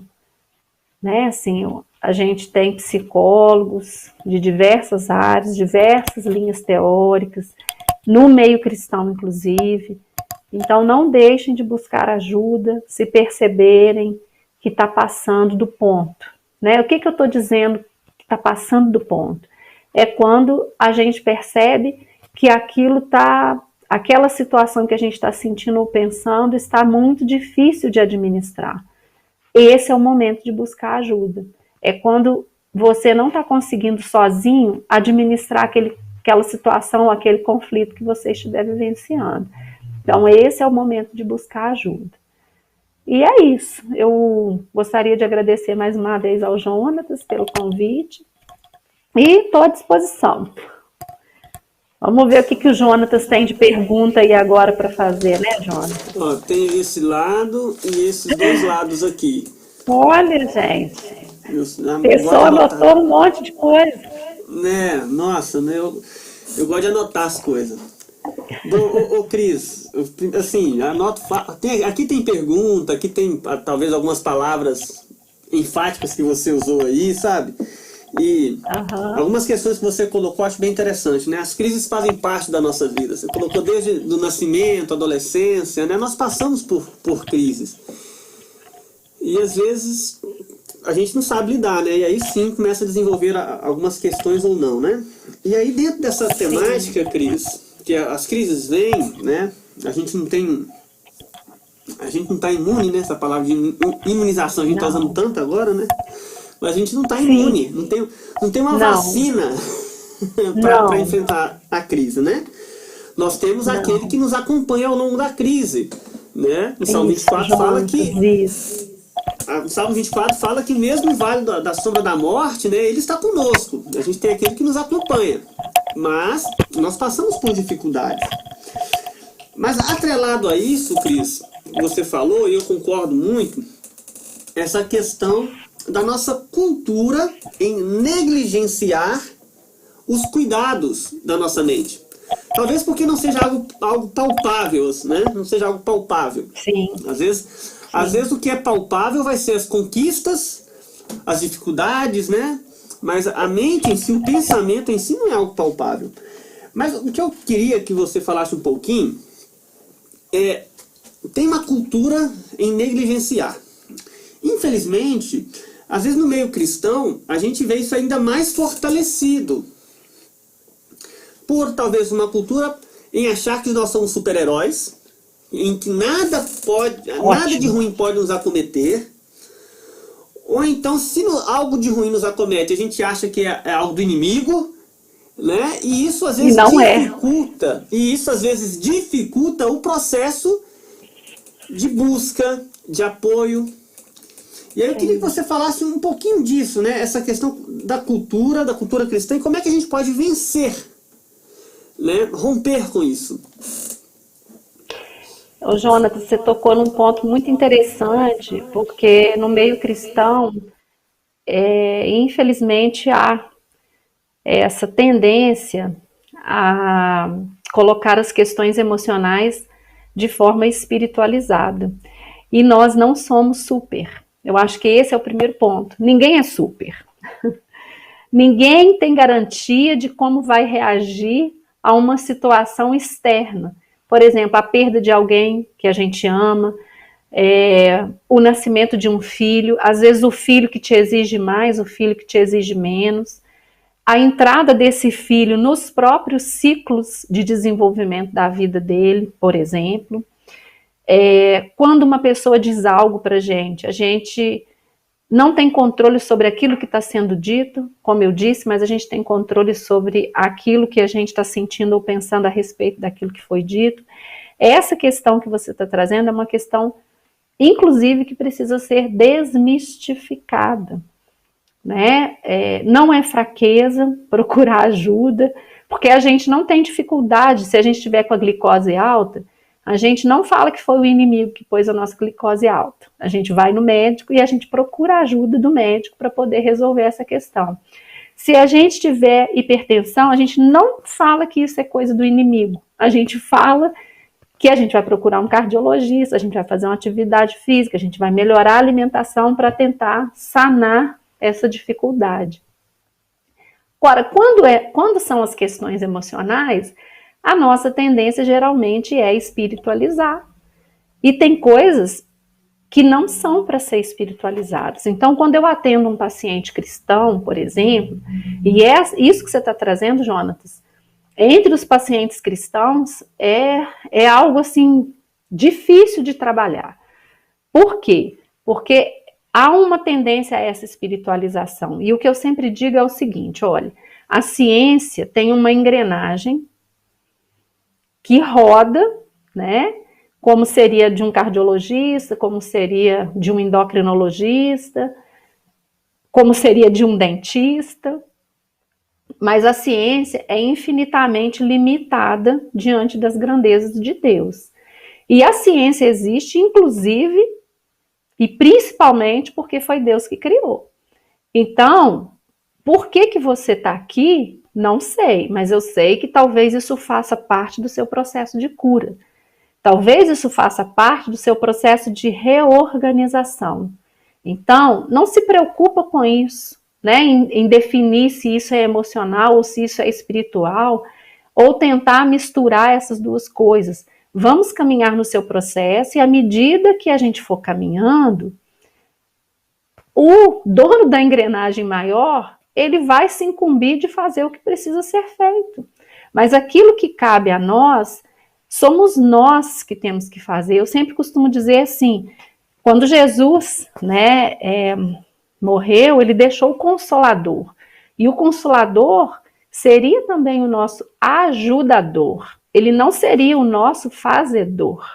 né? Assim, a gente tem psicólogos de diversas áreas, diversas linhas teóricas, no meio cristão, inclusive. Então, não deixem de buscar ajuda se perceberem que está passando do ponto, né? O que eu estou dizendo que está passando do ponto? É quando a gente percebe que aquela situação que a gente está sentindo ou pensando está muito difícil de administrar. Esse é o momento de buscar ajuda. É quando você não está conseguindo sozinho administrar aquela situação, aquele conflito que você estiver vivenciando. Então, esse é o momento de buscar ajuda. E é isso. Eu gostaria de agradecer mais uma vez ao Jonatas pelo convite e estou à disposição. Vamos ver o que o Jonatas tem de pergunta aí agora para fazer, né, Jonatas? Ó, tem esse lado e esses dois lados aqui. Olha, gente, A pessoa anotou um monte de coisa. Né, nossa, né, eu gosto de anotar as coisas. Bom, ô Cris, assim, anoto, aqui tem pergunta, aqui tem talvez algumas palavras enfáticas que você usou aí, sabe? E algumas questões que você colocou, acho bem interessante, né? As crises fazem parte da nossa vida. Você colocou desde o nascimento, adolescência, né? Nós passamos por crises. E às vezes a gente não sabe lidar, né? E aí sim começa a desenvolver algumas questões ou não, né? E aí dentro dessa temática, Cris, que as crises vêm, né? A gente não está imune, né? Essa palavra de imunização a gente está usando tanto agora, né? Mas a gente não está imune, não tem uma vacina para enfrentar a crise, né? Nós temos aquele que nos acompanha ao longo da crise, né? O Salmo 24 fala que o Salmo 24 fala que mesmo no vale da sombra da morte, né, ele está conosco. A gente tem aquele que nos acompanha. Mas nós passamos por dificuldades. Mas atrelado a isso, Cris, você falou, e eu concordo muito, essa questão da nossa cultura em negligenciar os cuidados da nossa mente. Talvez porque não seja algo palpável, né? Não seja algo palpável. Sim. Às vezes o que é palpável vai ser as conquistas, as dificuldades, né? Mas a mente em si, o pensamento em si não é algo palpável. Mas o que eu queria que você falasse um pouquinho tem uma cultura em negligenciar. Infelizmente, às vezes no meio cristão, a gente vê isso ainda mais fortalecido. Por talvez uma cultura em achar que nós somos super-heróis, em que nada de ruim pode nos acometer. Ou então, se algo de ruim nos acomete, a gente acha que é algo do inimigo, né? E isso às vezes dificulta o processo de busca, de apoio. E aí eu queria que você falasse um pouquinho disso, né? Essa questão da cultura cristã, e como é que a gente pode vencer, né? Romper com isso. Ô, Jonatas, você tocou num ponto muito interessante, porque no meio cristão, infelizmente, há essa tendência a colocar as questões emocionais de forma espiritualizada. E nós não somos super. Eu acho que esse é o primeiro ponto. Ninguém é super. Ninguém tem garantia de como vai reagir a uma situação externa. Por exemplo, a perda de alguém que a gente ama, o nascimento de um filho, às vezes o filho que te exige mais, o filho que te exige menos, a entrada desse filho nos próprios ciclos de desenvolvimento da vida dele, por exemplo. Quando uma pessoa diz algo para a gente não tem controle sobre aquilo que está sendo dito, como eu disse, mas a gente tem controle sobre aquilo que a gente está sentindo ou pensando a respeito daquilo que foi dito. Essa questão que você está trazendo é uma questão, inclusive, que precisa ser desmistificada, né? Não é fraqueza procurar ajuda, porque a gente não tem dificuldade, se a gente estiver com a glicose alta, a gente não fala que foi o inimigo que pôs a nossa glicose alta. A gente vai no médico e a gente procura a ajuda do médico para poder resolver essa questão. Se a gente tiver hipertensão, a gente não fala que isso é coisa do inimigo. A gente fala que a gente vai procurar um cardiologista, a gente vai fazer uma atividade física, a gente vai melhorar a alimentação para tentar sanar essa dificuldade. Agora, quando são as questões emocionais, a nossa tendência geralmente é espiritualizar. E tem coisas que não são para ser espiritualizadas. Então, quando eu atendo um paciente cristão, por exemplo, e isso que você está trazendo, Jonatas, entre os pacientes cristãos é algo assim difícil de trabalhar. Por quê? Porque há uma tendência a essa espiritualização. E o que eu sempre digo é o seguinte, olha, a ciência tem uma engrenagem que roda, né? Como seria de um cardiologista, como seria de um endocrinologista, como seria de um dentista. Mas a ciência é infinitamente limitada diante das grandezas de Deus. E a ciência existe, inclusive, e principalmente porque foi Deus que criou. Então, por que você está aqui? Não sei, mas eu sei que talvez isso faça parte do seu processo de cura. Talvez isso faça parte do seu processo de reorganização. Então, não se preocupa com isso, né? Em definir se isso é emocional ou se isso é espiritual, ou tentar misturar essas duas coisas. Vamos caminhar no seu processo e à medida que a gente for caminhando, o dono da engrenagem maior, ele vai se incumbir de fazer o que precisa ser feito. Mas aquilo que cabe a nós, somos nós que temos que fazer. Eu sempre costumo dizer assim, quando Jesus, morreu, ele deixou o Consolador. E o Consolador seria também o nosso ajudador. Ele não seria o nosso fazedor.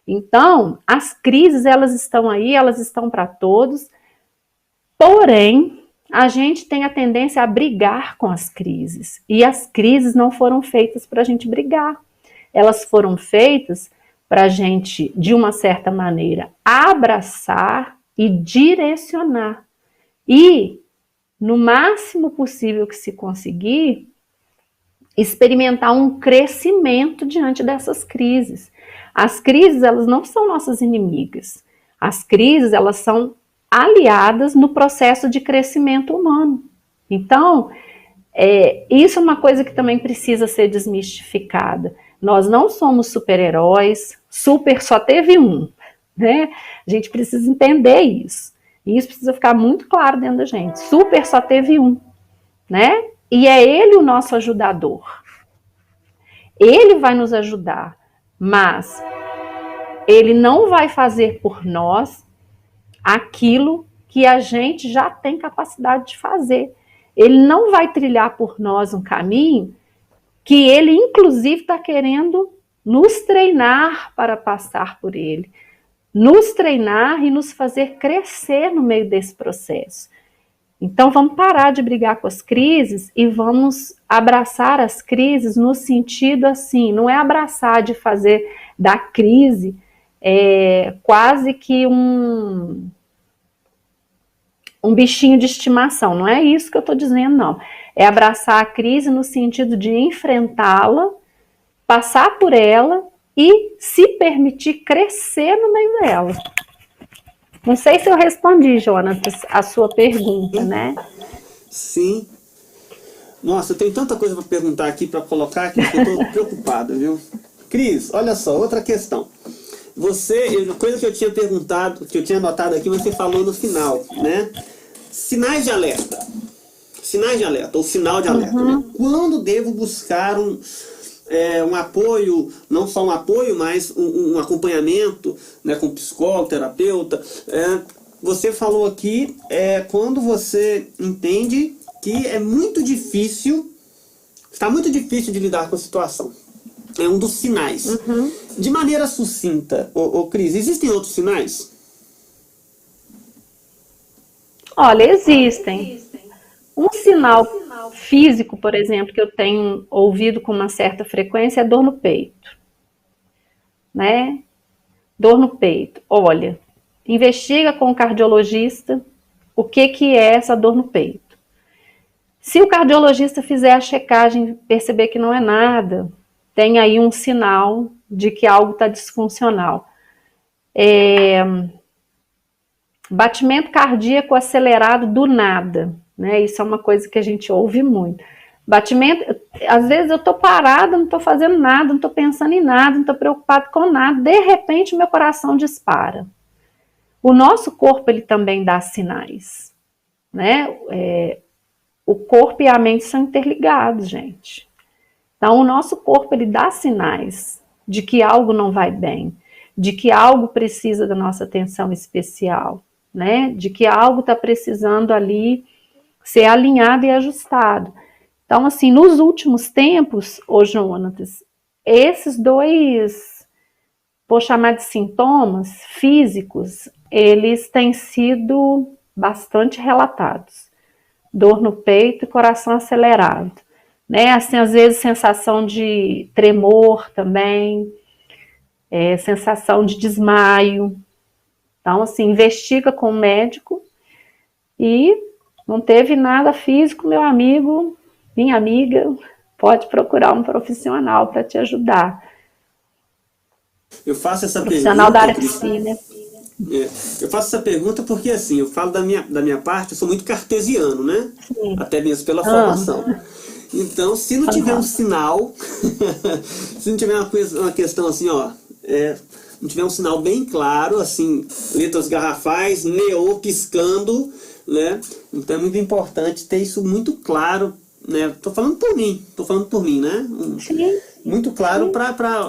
Então, as crises, elas estão aí, elas estão para todos. Porém, a gente tem a tendência a brigar com as crises. E as crises não foram feitas para a gente brigar. Elas foram feitas para a gente, de uma certa maneira, abraçar e direcionar. E, no máximo possível que se conseguir, experimentar um crescimento diante dessas crises. As crises, elas não são nossas inimigas. As crises, elas são aliadas no processo de crescimento humano. Então, isso é uma coisa que também precisa ser desmistificada. Nós não somos super-heróis, super só teve um, né? A gente precisa entender isso. E isso precisa ficar muito claro dentro da gente. Super só teve um, né? E é ele o nosso ajudador. Ele vai nos ajudar, mas ele não vai fazer por nós aquilo que a gente já tem capacidade de fazer. Ele não vai trilhar por nós um caminho que ele, inclusive, está querendo nos treinar para passar por ele. Nos treinar e nos fazer crescer no meio desse processo. Então, vamos parar de brigar com as crises e vamos abraçar as crises no sentido assim, não é abraçar de fazer da crise quase que um bichinho de estimação. Não é isso que eu estou dizendo, não. É abraçar a crise no sentido de enfrentá-la, passar por ela e se permitir crescer no meio dela. Não sei se eu respondi, Jonatas, a sua pergunta, né? Sim. Nossa, eu tenho tanta coisa para perguntar aqui, para colocar aqui, que eu estou preocupado, viu? Cris, olha só, outra questão. Coisa que eu tinha perguntado, que eu tinha anotado aqui, você falou no final, né? Sinais de alerta. Sinais de alerta, ou sinal de alerta. Né? Quando devo buscar um apoio, não só um apoio, mas um acompanhamento, né, com psicólogo, terapeuta. Você falou aqui, quando você entende que é muito difícil, está muito difícil de lidar com a situação. É um dos sinais. De maneira sucinta, Cris, existem outros sinais? Olha, existem. Um sinal físico, por exemplo, que eu tenho ouvido com uma certa frequência é dor no peito. Né? Dor no peito. Olha, investiga com o cardiologista o que é essa dor no peito. Se o cardiologista fizer a checagem e perceber que não é nada, tem aí um sinal de que algo está disfuncional. Batimento cardíaco acelerado do nada, né? Isso é uma coisa que a gente ouve muito. Batimento, às vezes eu estou parada, não estou fazendo nada, não estou pensando em nada, não estou preocupado com nada, de repente meu coração dispara. O nosso corpo, ele também dá sinais, né? O corpo e a mente são interligados, gente. Então, o nosso corpo, ele dá sinais de que algo não vai bem, de que algo precisa da nossa atenção especial, né? De que algo está precisando ali ser alinhado e ajustado. Então, assim, nos últimos tempos, Jonatas, esses dois, vou chamar de sintomas físicos, eles têm sido bastante relatados. dor no peito e coração acelerado, né? Assim, às vezes sensação de tremor também, sensação de desmaio. Então, assim, investiga com o médico e não teve nada físico, meu amigo, minha amiga, pode procurar um profissional para te ajudar. Eu faço essa Profissional pergunta, da área de Cris, si, né? eu faço essa pergunta porque, assim, eu falo da minha parte, eu sou muito cartesiano, né? Sim. Até mesmo pela formação. Então, se não tiver um sinal, se não tiver uma questão assim, ó, não tiver um sinal bem claro, assim, letras garrafais, neon piscando, né? Então é muito importante ter isso muito claro, né? Tô falando por mim, né? Sim. Muito claro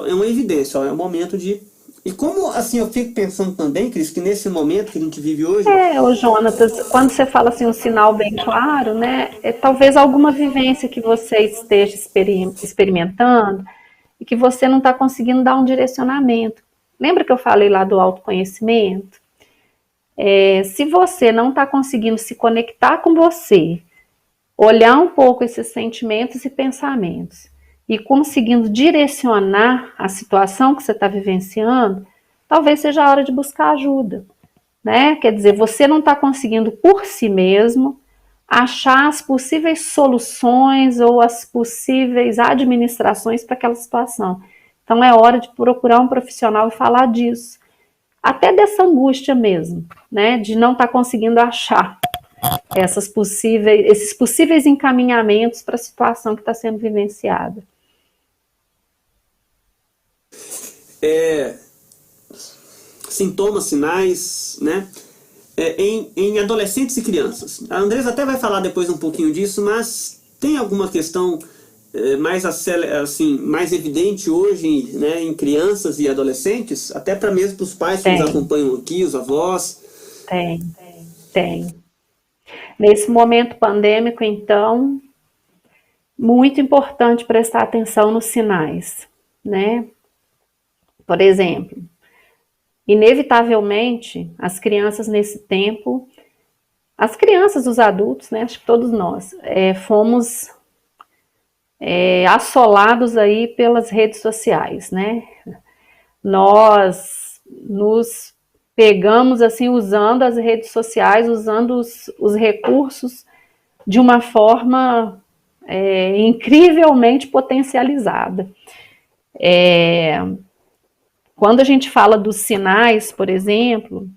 é uma evidência, ó, é um momento de... E como, assim, eu fico pensando também, Cris, que nesse momento que a gente vive hoje... Ô Jonatas, quando você fala assim, um sinal bem claro, né, talvez alguma vivência que você esteja experimentando e que você não está conseguindo dar um direcionamento. Lembra que eu falei lá do autoconhecimento? Se você não está conseguindo se conectar com você, olhar um pouco esses sentimentos e pensamentos, e conseguindo direcionar a situação que você está vivenciando, talvez seja a hora de buscar ajuda, né? Quer dizer, você não está conseguindo por si mesmo achar as possíveis soluções ou as possíveis administrações para aquela situação. Então é hora de procurar um profissional e falar disso, até dessa angústia mesmo, né? De não estar conseguindo achar esses possíveis encaminhamentos para a situação que está sendo vivenciada. Sintomas, sinais, né? Em adolescentes e crianças. A Andresa até vai falar depois um pouquinho disso, mas tem alguma questão mais evidente hoje, né, em crianças e adolescentes? Até para mesmo para os pais que nos acompanham aqui, os avós? Tem. Nesse momento pandêmico, então, muito importante prestar atenção nos sinais, né? Por exemplo, inevitavelmente, as crianças nesse tempo, as crianças, os adultos, né, acho que todos nós, fomos assolados aí pelas redes sociais, né? Nós nos pegamos assim usando as redes sociais, usando os recursos de uma forma incrivelmente potencializada. Quando a gente fala dos sinais, por exemplo,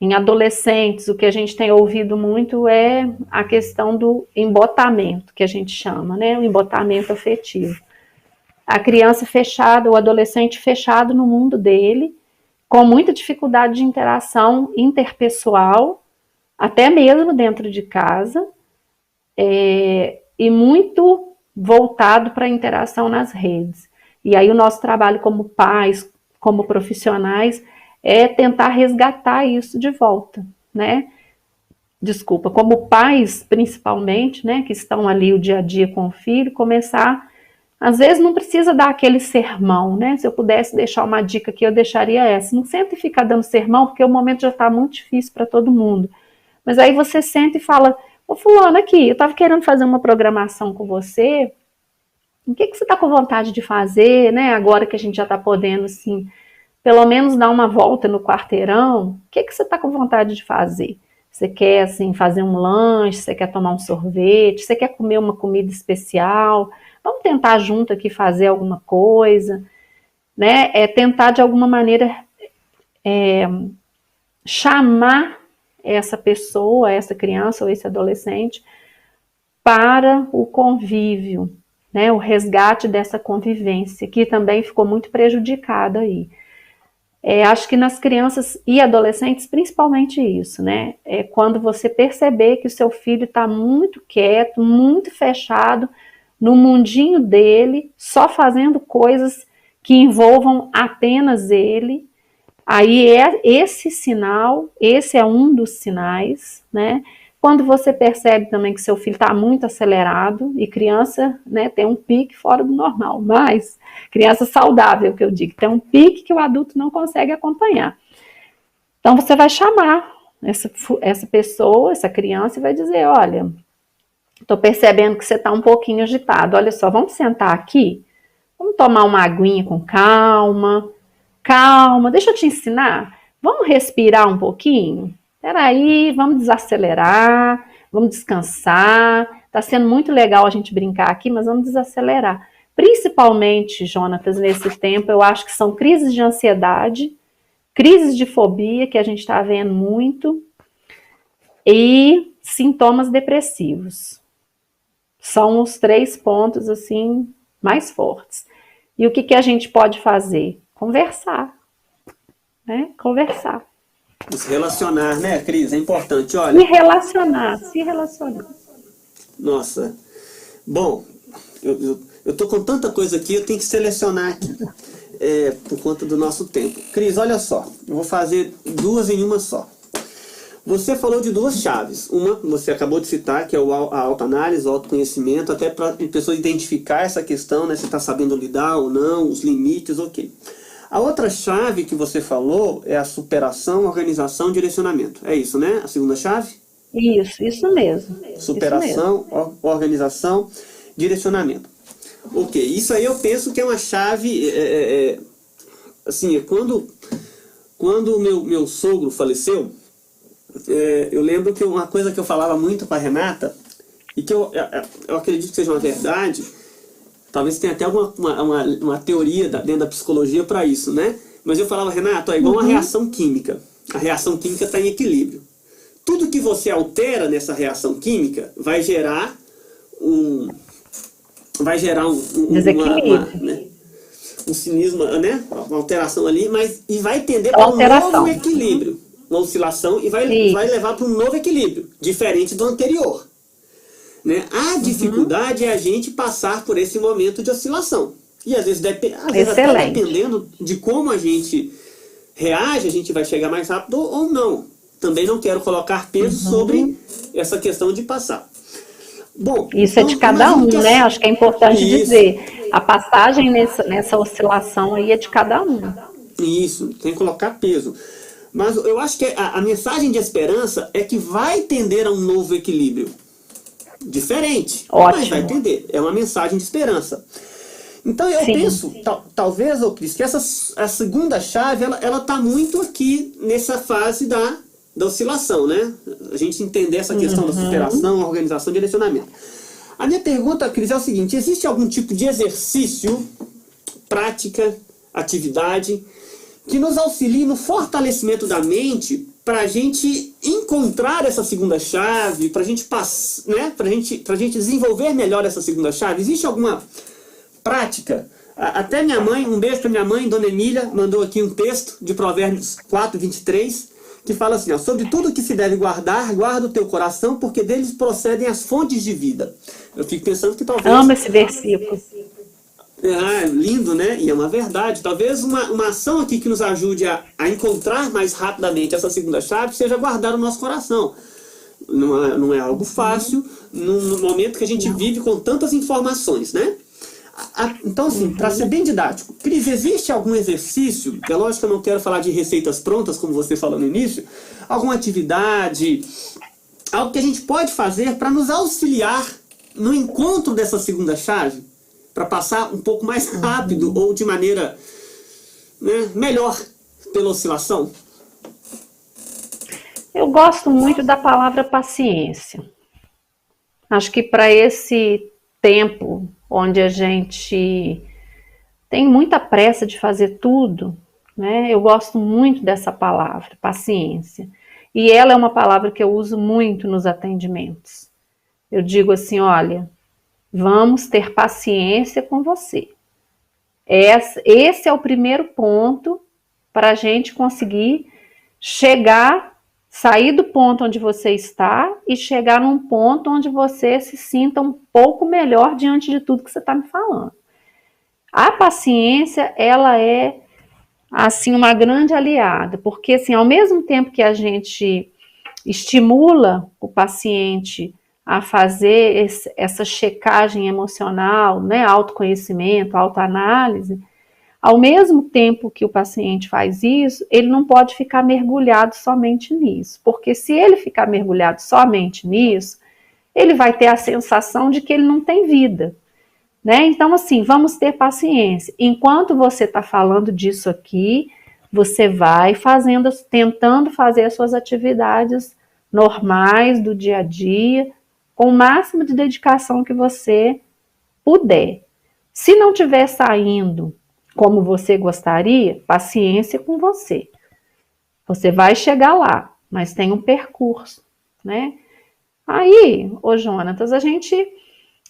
em adolescentes, o que a gente tem ouvido muito é a questão do embotamento, que a gente chama, né? O embotamento afetivo. A criança fechada, o adolescente fechado no mundo dele, com muita dificuldade de interação interpessoal, até mesmo dentro de casa, e muito voltado para a interação nas redes. E aí o nosso trabalho como pais, como profissionais, é tentar resgatar isso de volta, né? Desculpa, como pais, principalmente, né, que estão ali o dia a dia com o filho, começar, às vezes não precisa dar aquele sermão, né? Se eu pudesse deixar uma dica aqui, eu deixaria essa. Não senta e fica dando sermão, porque o momento já está muito difícil para todo mundo. Mas aí você senta e fala, ô fulano, aqui, eu estava querendo fazer uma programação com você, o que você está com vontade de fazer, né? Agora que a gente já está podendo, assim, pelo menos dar uma volta no quarteirão, o que você está com vontade de fazer? Você quer, assim, fazer um lanche, você quer tomar um sorvete, você quer comer uma comida especial? Vamos tentar junto aqui fazer alguma coisa, né? Tentar, de alguma maneira, chamar essa pessoa, essa criança ou esse adolescente para o convívio, né, o resgate dessa convivência, que também ficou muito prejudicada aí. Acho que nas crianças e adolescentes, principalmente isso, né? Quando você perceber que o seu filho está muito quieto, muito fechado no mundinho dele, só fazendo coisas que envolvam apenas ele, aí esse sinal, esse é um dos sinais, né? Quando você percebe também que seu filho está muito acelerado, e criança, né, tem um pique fora do normal, mas criança saudável, que eu digo, tem um pique que o adulto não consegue acompanhar. Então você vai chamar essa pessoa, essa criança, e vai dizer, olha, Tô percebendo que você está um pouquinho agitado. Olha só, vamos sentar aqui? Vamos tomar uma aguinha com calma. Calma, deixa eu te ensinar. Vamos respirar um pouquinho? Peraí, vamos desacelerar, vamos descansar. Tá sendo muito legal a gente brincar aqui, mas vamos desacelerar. Principalmente, Jonatas, nesse tempo, eu acho que são crises de ansiedade, crises de fobia, que a gente está vendo muito, e sintomas depressivos. São os 3 pontos, assim, mais fortes. E o que a gente pode fazer? Conversar, né? Conversar. Se relacionar, né, Cris? É importante, Se olha. relacionar. Nossa. Bom, eu tô com tanta coisa aqui, eu tenho que selecionar aqui. Por conta do nosso tempo. Cris, olha só. Eu vou fazer 2 em uma só. Você falou de 2 chaves. Uma, você acabou de citar, que é a autoanálise, o autoconhecimento, até para a pessoa identificar essa questão, né? Se está sabendo lidar ou não, os limites, ok. A outra chave que você falou é a superação, organização, direcionamento. É isso, né? A segunda chave? Isso mesmo. Superação, Isso mesmo. organização, direcionamento. Ok, isso aí eu penso que é uma chave, assim, quando o meu sogro faleceu, eu lembro que uma coisa que eu falava muito para a Renata, e que eu acredito que seja uma verdade, talvez tenha até uma teoria dentro da psicologia para isso, né? Mas eu falava, Renata, é igual uma reação química. A reação química está em equilíbrio. Tudo que você altera nessa reação química vai gerar um desequilíbrio. Um cinismo, né? Uma alteração ali, e vai tender para um novo equilíbrio. Uma oscilação e vai levar para um novo equilíbrio, diferente do anterior. Né? A dificuldade é a gente passar por esse momento de oscilação. E às vezes até dependendo de como a gente reage, a gente vai chegar mais rápido ou não. Também não quero colocar peso sobre essa questão de passar. Bom, isso então, é de cada um, né? Acho que é importante dizer. A passagem nessa oscilação aí é de cada um. Isso, tem que colocar peso. Mas eu acho que a mensagem de esperança é que vai tender a um novo equilíbrio. Diferente, mas vai tender. É uma mensagem de esperança. Então eu penso, talvez, Cris, que a segunda chave, ela está muito aqui nessa fase da oscilação, né? A gente entender essa questão da superação, organização, direcionamento. A minha pergunta, Cris, é o seguinte: existe algum tipo de exercício, prática, atividade, que nos auxilie no fortalecimento da mente para a gente encontrar essa segunda chave, para a gente né? Para gente desenvolver melhor essa segunda chave? Existe alguma prática? Até minha mãe, um beijo para minha mãe, Dona Emília, mandou aqui um texto de Provérbios 4:23, que fala assim, ó: sobre tudo que se deve guardar, guarda o teu coração, porque deles procedem as fontes de vida. Eu fico pensando que talvez... Amo esse versículo. Lindo, né? E é uma verdade. Talvez uma ação aqui que nos ajude a encontrar mais rapidamente essa segunda chave seja guardar o nosso coração. Não é algo fácil, no momento que a gente vive com tantas informações, né? Então, assim, para ser bem didático, Cris, existe algum exercício? É lógico que eu não quero falar de receitas prontas, como você falou no início. Alguma atividade, algo que a gente pode fazer para nos auxiliar no encontro dessa segunda chave? Para passar um pouco mais rápido ou de maneira, né, melhor pela oscilação? Eu gosto muito da palavra paciência. Acho que para esse tempo onde a gente tem muita pressa de fazer tudo, né, eu gosto muito dessa palavra, paciência. E ela é uma palavra que eu uso muito nos atendimentos. Eu digo assim, olha, vamos ter paciência com você. Esse é o primeiro ponto para a gente conseguir sair do ponto onde você está e chegar num ponto onde você se sinta um pouco melhor diante de tudo que você está me falando. A paciência, ela é, assim, uma grande aliada, porque, assim, ao mesmo tempo que a gente estimula o paciente a fazer essa checagem emocional, né, autoconhecimento, autoanálise, ao mesmo tempo que o paciente faz isso, ele não pode ficar mergulhado somente nisso, porque se ele ficar mergulhado somente nisso, ele vai ter a sensação de que ele não tem vida, né? Então, assim, vamos ter paciência. Enquanto você está falando disso aqui, você vai fazendo, tentando fazer as suas atividades normais do dia a dia, com o máximo de dedicação que você puder. Se não estiver saindo como você gostaria, paciência com você. Você vai chegar lá, mas tem um percurso, né? Aí, ô Jonatas,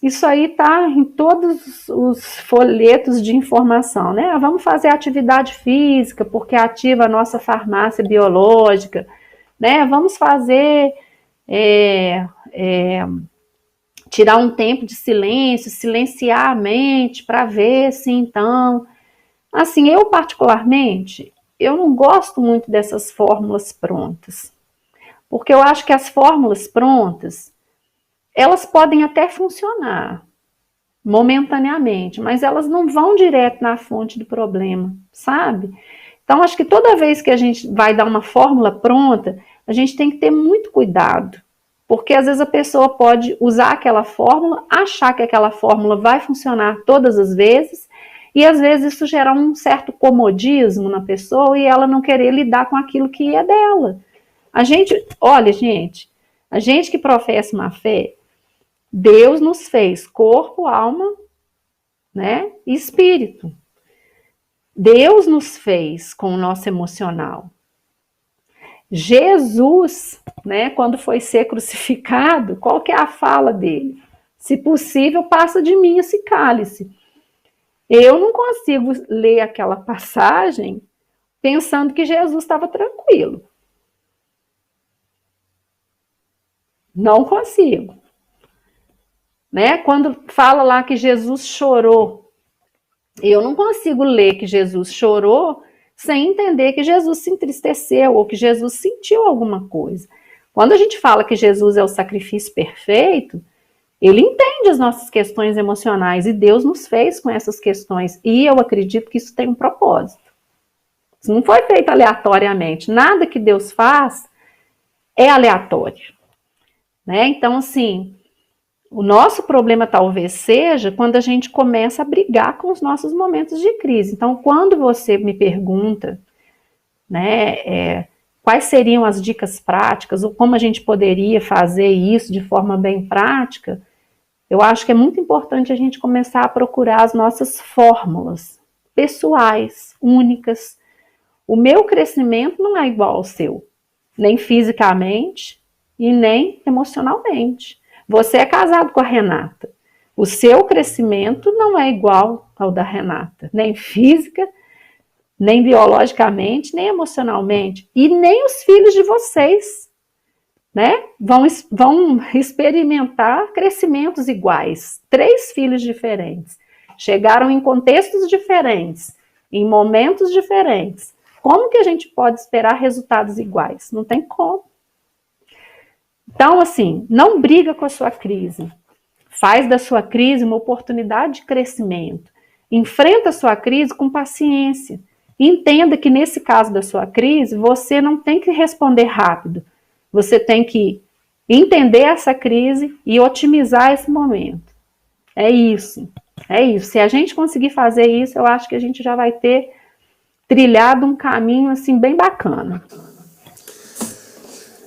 isso aí tá em todos os folhetos de informação, né? Vamos fazer atividade física, porque ativa a nossa farmácia biológica, né? Vamos fazer, tirar um tempo de silêncio, silenciar a mente para ver se então... Assim, eu particularmente, eu não gosto muito dessas fórmulas prontas, porque eu acho que as fórmulas prontas, elas podem até funcionar momentaneamente, mas elas não vão direto na fonte do problema, sabe? Então, acho que toda vez que a gente vai dar uma fórmula pronta, a gente tem que ter muito cuidado, porque às vezes a pessoa pode usar aquela fórmula, achar que aquela fórmula vai funcionar todas as vezes, e às vezes isso gera um certo comodismo na pessoa e ela não querer lidar com aquilo que é dela. Olha, gente, a gente que professa uma fé, Deus nos fez corpo, alma, né, e espírito. Deus nos fez com o nosso emocional. Jesus, né, quando foi ser crucificado, qual que é a fala dele? Se possível, passa de mim esse cálice. Eu não consigo ler aquela passagem pensando que Jesus estava tranquilo. Não consigo. Né? Quando fala lá que Jesus chorou, eu não consigo ler que Jesus chorou sem entender que Jesus se entristeceu ou que Jesus sentiu alguma coisa. Quando a gente fala que Jesus é o sacrifício perfeito, ele entende as nossas questões emocionais e Deus nos fez com essas questões. E eu acredito que isso tem um propósito. Isso não foi feito aleatoriamente. Nada que Deus faz é aleatório. Né? Então, assim, o nosso problema talvez seja quando a gente começa a brigar com os nossos momentos de crise. Então, quando você me pergunta, né, quais seriam as dicas práticas ou como a gente poderia fazer isso de forma bem prática, eu acho que é muito importante a gente começar a procurar as nossas fórmulas pessoais, únicas. O meu crescimento não é igual ao seu, nem fisicamente e nem emocionalmente. Você é casado com a Renata. O seu crescimento não é igual ao da Renata, nem física, nem biologicamente, nem emocionalmente, e nem os filhos de vocês. Né? Vão experimentar crescimentos iguais. 3 filhos diferentes. Chegaram em contextos diferentes, em momentos diferentes. Como que a gente pode esperar resultados iguais? Não tem como. Então, assim, não briga com a sua crise. Faz da sua crise uma oportunidade de crescimento. Enfrenta a sua crise com paciência. Entenda que nesse caso da sua crise, você não tem que responder rápido. Você tem que entender essa crise e otimizar esse momento. É isso. É isso. Se a gente conseguir fazer isso, eu acho que a gente já vai ter trilhado um caminho assim bem bacana.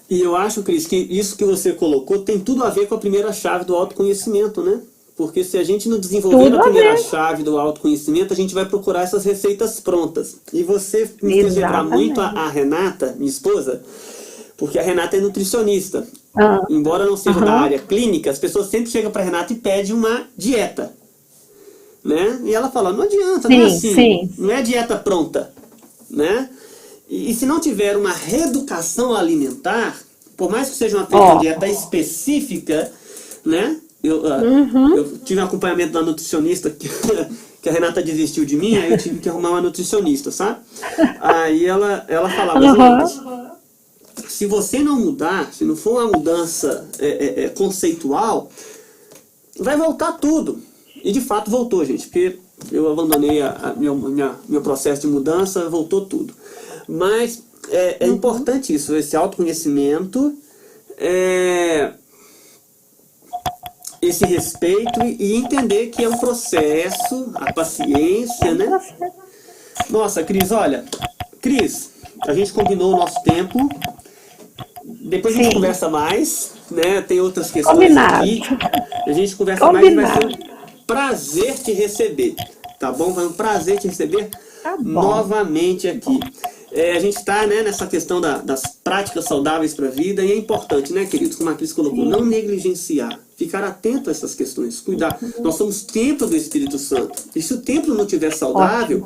E eu acho, Cris, que isso que você colocou tem tudo a ver com a primeira chave do autoconhecimento, né? Porque se a gente não desenvolver a primeira chave do autoconhecimento, a gente vai procurar essas receitas prontas. E você me fez lembrar muito a Renata, minha esposa, porque a Renata é nutricionista. Embora não seja da área clínica, as pessoas sempre chegam para a Renata e pedem uma dieta. Né? E ela fala, não adianta, não é assim, não é dieta pronta. Né? E se não tiver uma reeducação alimentar, por mais que seja uma dieta específica, né? Eu tive um acompanhamento da nutricionista que a Renata desistiu de mim, aí eu tive que arrumar uma nutricionista, sabe? Aí ela falava, se você não mudar, se não for uma mudança conceitual, vai voltar tudo. E de fato voltou, gente, porque eu abandonei meu processo de mudança, voltou tudo. Mas é importante isso, esse autoconhecimento, esse respeito e entender que é um processo, a paciência, né? Nossa, Cris, olha, Cris, a gente combinou o nosso tempo, depois a gente conversa mais, né? Tem outras questões aqui, a gente conversa mais e vai ser um prazer te receber, tá bom? Vai ser um prazer te receber novamente aqui. A gente está, né, nessa questão das práticas saudáveis para a vida, e é importante, né, queridos, como a Cris colocou, não negligenciar, ficar atento a essas questões, cuidar. Nós somos templo do Espírito Santo, e se o templo não estiver saudável,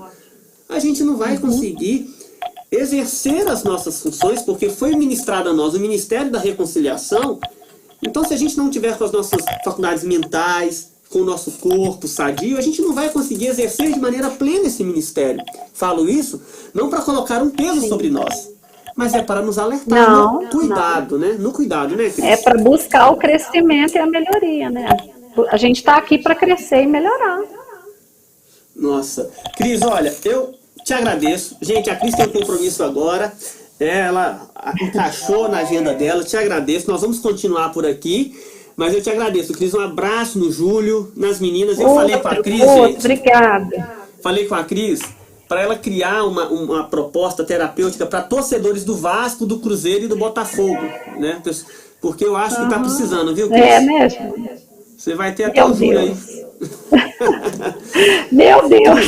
a gente não vai conseguir exercer as nossas funções, porque foi ministrado a nós o Ministério da Reconciliação. Então, se a gente não tiver com as nossas faculdades mentais, com o nosso corpo sadio, a gente não vai conseguir exercer de maneira plena esse ministério. Falo isso não para colocar um peso sobre nós, mas é para nos alertar no cuidado, né? No cuidado, né, Cris? É para buscar o crescimento e a melhoria, né? A gente está aqui para crescer e melhorar. Nossa. Cris, olha, eu te agradeço. Gente, a Cris tem um compromisso agora. Ela encaixou na agenda dela. Te agradeço. Nós vamos continuar por aqui. Mas eu te agradeço, Cris. Um abraço no Júlio, nas meninas. Eu falei com a Cris, gente. Obrigada. Falei com a Cris para ela criar uma proposta terapêutica para torcedores do Vasco, do Cruzeiro e do Botafogo, né? Porque eu acho que está precisando, viu, Cris? É mesmo? Você vai ter até o Júlio aí. Meu Deus!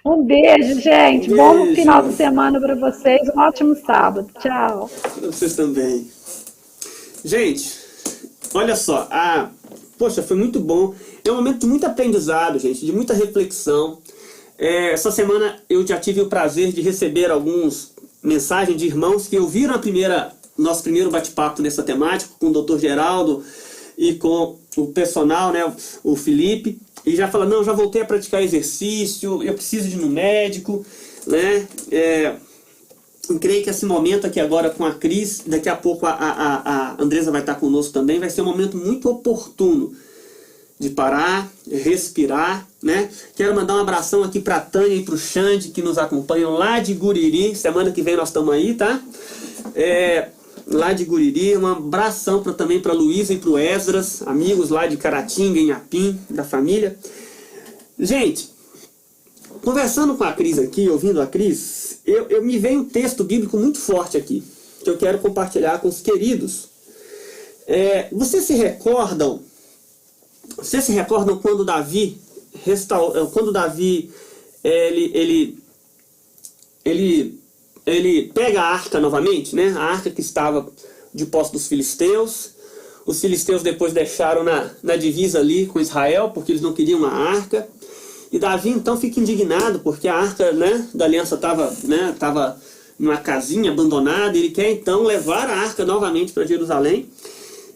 Um beijo, gente. Bom final de semana para vocês. Um ótimo sábado. Tchau. Para vocês também. Gente, olha só. Poxa, foi muito bom. É um momento de muito aprendizado, gente, de muita reflexão. Essa semana eu já tive o prazer de receber algumas mensagens de irmãos que ouviram nosso primeiro bate-papo nessa temática com o Dr. Geraldo e com o personal, né, o Felipe, e já fala, não, já voltei a praticar exercício, eu preciso de ir no médico, né? Eu creio que esse momento aqui agora com a Cris, daqui a pouco a Andresa vai estar conosco também, vai ser um momento muito oportuno de parar, respirar, né? Quero mandar um abração aqui para a Tânia e para o Xande, que nos acompanham lá de Guriri. Semana que vem nós estamos aí, tá? Lá de Guriri. Um abração também para a Luísa e para o Esdras, amigos lá de Caratinga, em Apim, da família. Gente, conversando com a Cris aqui, ouvindo a Cris, me veio um texto bíblico muito forte aqui, que eu quero compartilhar com os queridos. Vocês se recordam quando Davi ele pega a arca novamente, né? A arca que estava de posse dos filisteus. Os filisteus depois deixaram na divisa ali com Israel, porque eles não queriam a arca. E Davi então fica indignado, porque a arca, né, da aliança estava numa casinha abandonada. Ele quer então levar a arca novamente para Jerusalém.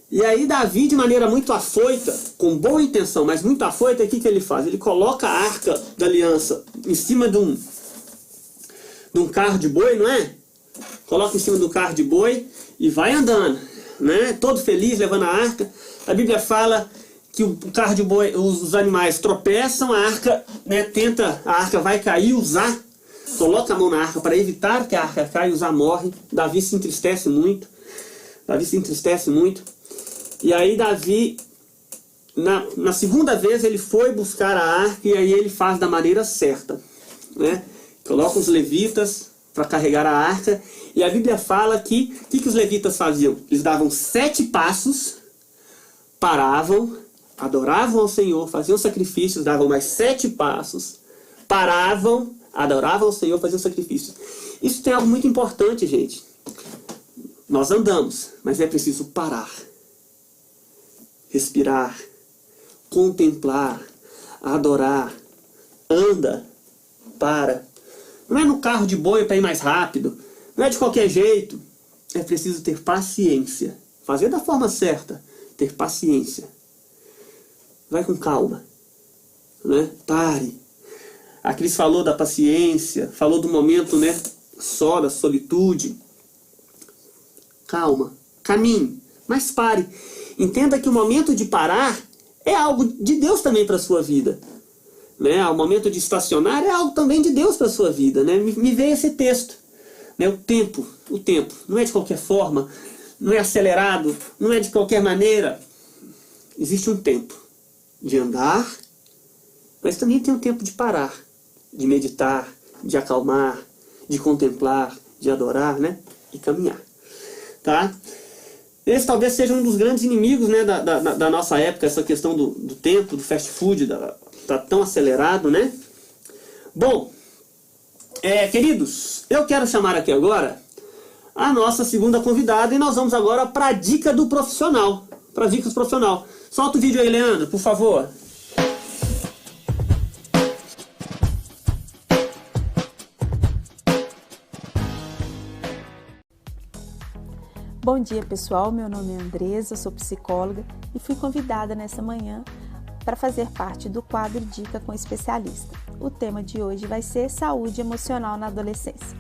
E aí Davi, de maneira muito afoita, com boa intenção, mas muito afoita, o que ele faz? Ele coloca a arca da aliança em cima de um carro de boi, não é? Coloca em cima do carro de boi e vai andando, né? Todo feliz, levando a arca. A Bíblia fala que o carro de boi, os animais tropeçam, a arca, né, a arca vai cair, Uzá coloca a mão na arca para evitar que a arca caia, Uzá morre. Davi se entristece muito. E aí Davi, na segunda vez, ele foi buscar a arca e aí ele faz da maneira certa, né? Coloca os levitas para carregar a arca. E a Bíblia fala que os levitas faziam? Eles davam 7 passos, paravam, adoravam ao Senhor, faziam sacrifícios, davam mais 7 passos, paravam, adoravam ao Senhor, faziam sacrifícios. Isso tem algo muito importante, gente. Nós andamos, mas é preciso parar, respirar, contemplar, adorar. Anda, para. Não é no carro de boi para ir mais rápido, não é de qualquer jeito. É preciso ter paciência, fazer da forma certa, ter paciência. Vai com calma, né? Pare. A Cris falou da paciência, falou do momento, né, só da solitude. Calma, caminhe, mas pare. Entenda que o momento de parar é algo de Deus também para a sua vida, né? O momento de estacionar é algo também de Deus para a sua vida, né? Me veio esse texto, né? O tempo não é de qualquer forma, não é acelerado, não é de qualquer maneira. existe um tempo de andar, mas também tem um tempo de parar, de meditar, de acalmar, de contemplar, de adorar, né? E caminhar. Tá? Esse talvez seja um dos grandes inimigos, né, da nossa época, essa questão do tempo, do fast food, tá tão acelerado, né? Bom, queridos, eu quero chamar aqui agora a nossa segunda convidada e nós vamos agora para a dica do profissional, para dicas profissional. Solta o vídeo aí, Leandro, por favor. Bom dia, pessoal. Meu nome é Andresa, eu sou psicóloga e fui convidada nessa manhã para fazer parte do quadro Dica com Especialista. O tema de hoje vai ser saúde emocional na adolescência.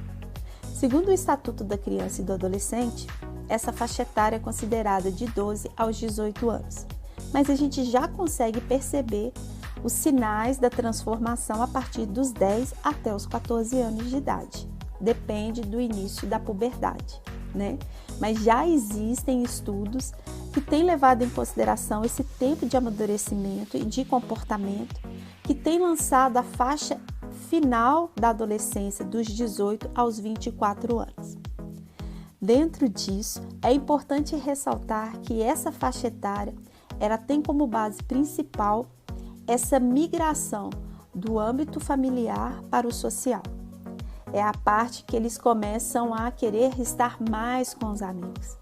Segundo o Estatuto da Criança e do Adolescente, essa faixa etária é considerada de 12 aos 18 anos, mas a gente já consegue perceber os sinais da transformação a partir dos 10 até os 14 anos de idade. Depende do início da puberdade, né? Mas já existem estudos que têm levado em consideração esse tempo de amadurecimento e de comportamento, que tem lançado a faixa final da adolescência dos 18 aos 24 anos. Dentro disso, é importante ressaltar que essa faixa etária ela tem como base principal essa migração do âmbito familiar para o social. É a parte que eles começam a querer estar mais com os amigos.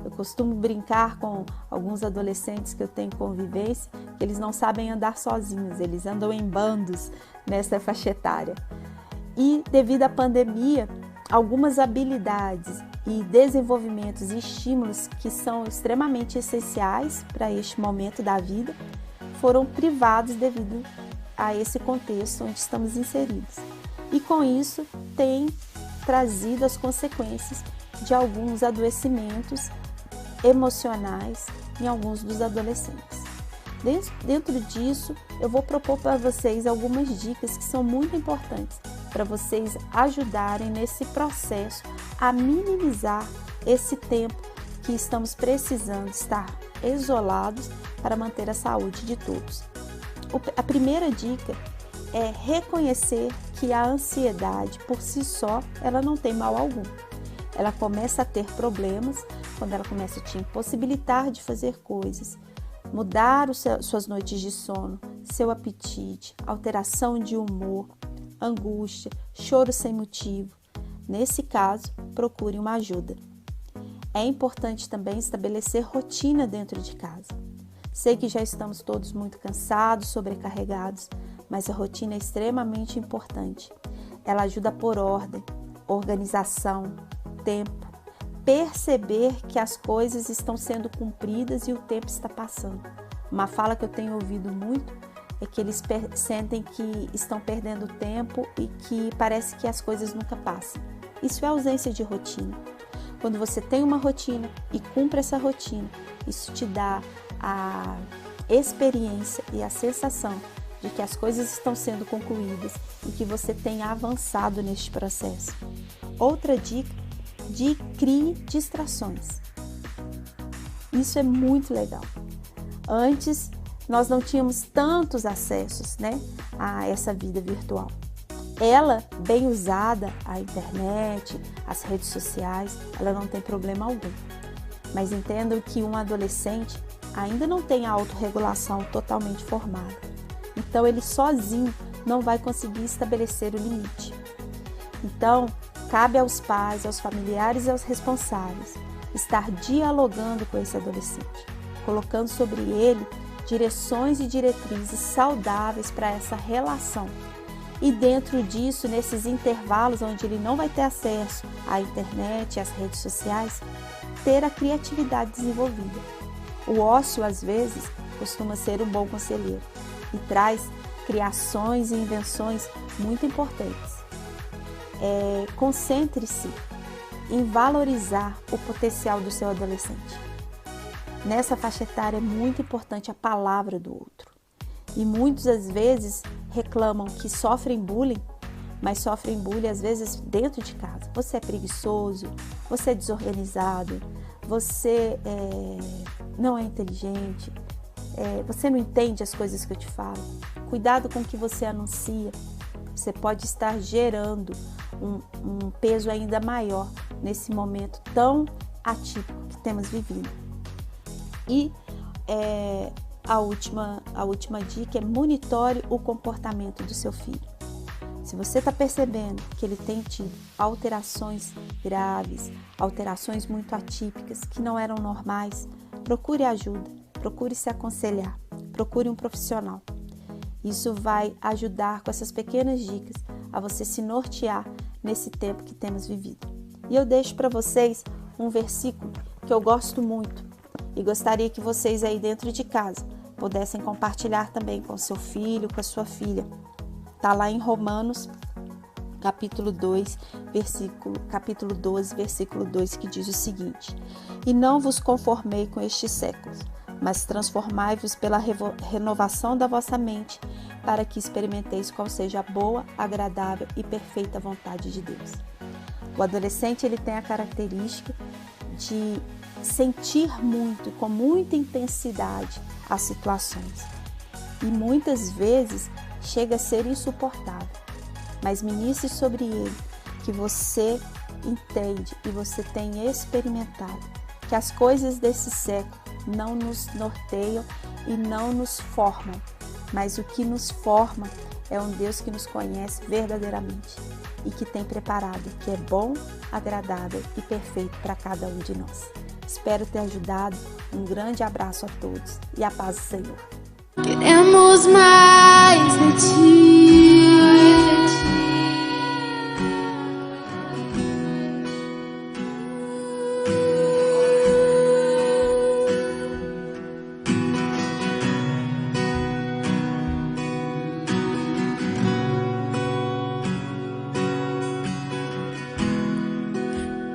Eu costumo brincar com alguns adolescentes que eu tenho convivência, que eles não sabem andar sozinhos, eles andam em bandos nessa faixa etária. E devido à pandemia, algumas habilidades e desenvolvimentos e estímulos que são extremamente essenciais para este momento da vida foram privados devido a esse contexto onde estamos inseridos. E com isso tem trazido as consequências de alguns adoecimentos emocionais em alguns dos adolescentes. Dentro disso, eu vou propor para vocês algumas dicas que são muito importantes para vocês ajudarem nesse processo a minimizar esse tempo que estamos precisando estar isolados para manter a saúde de todos. A primeira dica é reconhecer que a ansiedade, por si só, ela não tem mal algum. Ela começa a ter problemas quando ela começa a te impossibilitar de fazer coisas, mudar suas noites de sono, seu apetite, alteração de humor, angústia, choro sem motivo. Nesse caso, procure uma ajuda. É importante também estabelecer rotina dentro de casa. Sei que já estamos todos muito cansados, sobrecarregados, mas a rotina é extremamente importante. Ela ajuda a pôr ordem, organização, tempo, perceber que as coisas estão sendo cumpridas e o tempo está passando. Uma fala que eu tenho ouvido muito é que eles sentem que estão perdendo tempo e que parece que as coisas nunca passam. Isso é ausência de rotina. Quando você tem uma rotina e cumpre essa rotina, isso te dá a experiência e a sensação de que as coisas estão sendo concluídas e que você tem avançado neste processo. Outra dica, crie distrações. Isso é muito legal. Antes, nós não tínhamos tantos acessos, né, a essa vida virtual. Ela, bem usada, a internet, as redes sociais, ela não tem problema algum. Mas entendam que um adolescente ainda não tem a autorregulação totalmente formada. Então, ele sozinho não vai conseguir estabelecer o limite. Então, cabe aos pais, aos familiares e aos responsáveis estar dialogando com esse adolescente, colocando sobre ele direções e diretrizes saudáveis para essa relação. E dentro disso, nesses intervalos onde ele não vai ter acesso à internet e às redes sociais, ter a criatividade desenvolvida. O ócio, às vezes, costuma ser um bom conselheiro e traz criações e invenções muito importantes. Concentre-se em valorizar o potencial do seu adolescente. Nessa faixa etária é muito importante a palavra do outro. E muitos, às vezes, reclamam que sofrem bullying, mas sofrem bullying, às vezes, dentro de casa. Você é preguiçoso, você é desorganizado, você não é inteligente. Você não entende as coisas que eu te falo? Cuidado com o que você anuncia. Você pode estar gerando um peso ainda maior nesse momento tão atípico que temos vivido. E a última dica é monitore o comportamento do seu filho. Se você está percebendo que ele tem tido alterações graves, alterações muito atípicas, que não eram normais, procure ajuda, procure se aconselhar, procure um profissional. Isso vai ajudar com essas pequenas dicas a você se nortear nesse tempo que temos vivido. E eu deixo para vocês um versículo que eu gosto muito e gostaria que vocês aí dentro de casa pudessem compartilhar também com seu filho, com a sua filha. Está lá em Romanos, capítulo 12, versículo 2, que diz o seguinte: E não vos conformei com este século, mas transformai-vos pela renovação da vossa mente, para que experimenteis qual seja a boa, agradável e perfeita vontade de Deus. O adolescente ele tem a característica de sentir muito, com muita intensidade, as situações. E muitas vezes chega a ser insuportável. Mas ministre sobre ele que você entende e você tem experimentado que as coisas desse século não nos norteiam e não nos formam, mas o que nos forma é um Deus que nos conhece verdadeiramente e que tem preparado o que é bom, agradável e perfeito para cada um de nós. Espero ter ajudado. Um grande abraço a todos e a paz do Senhor. Queremos mais de ti.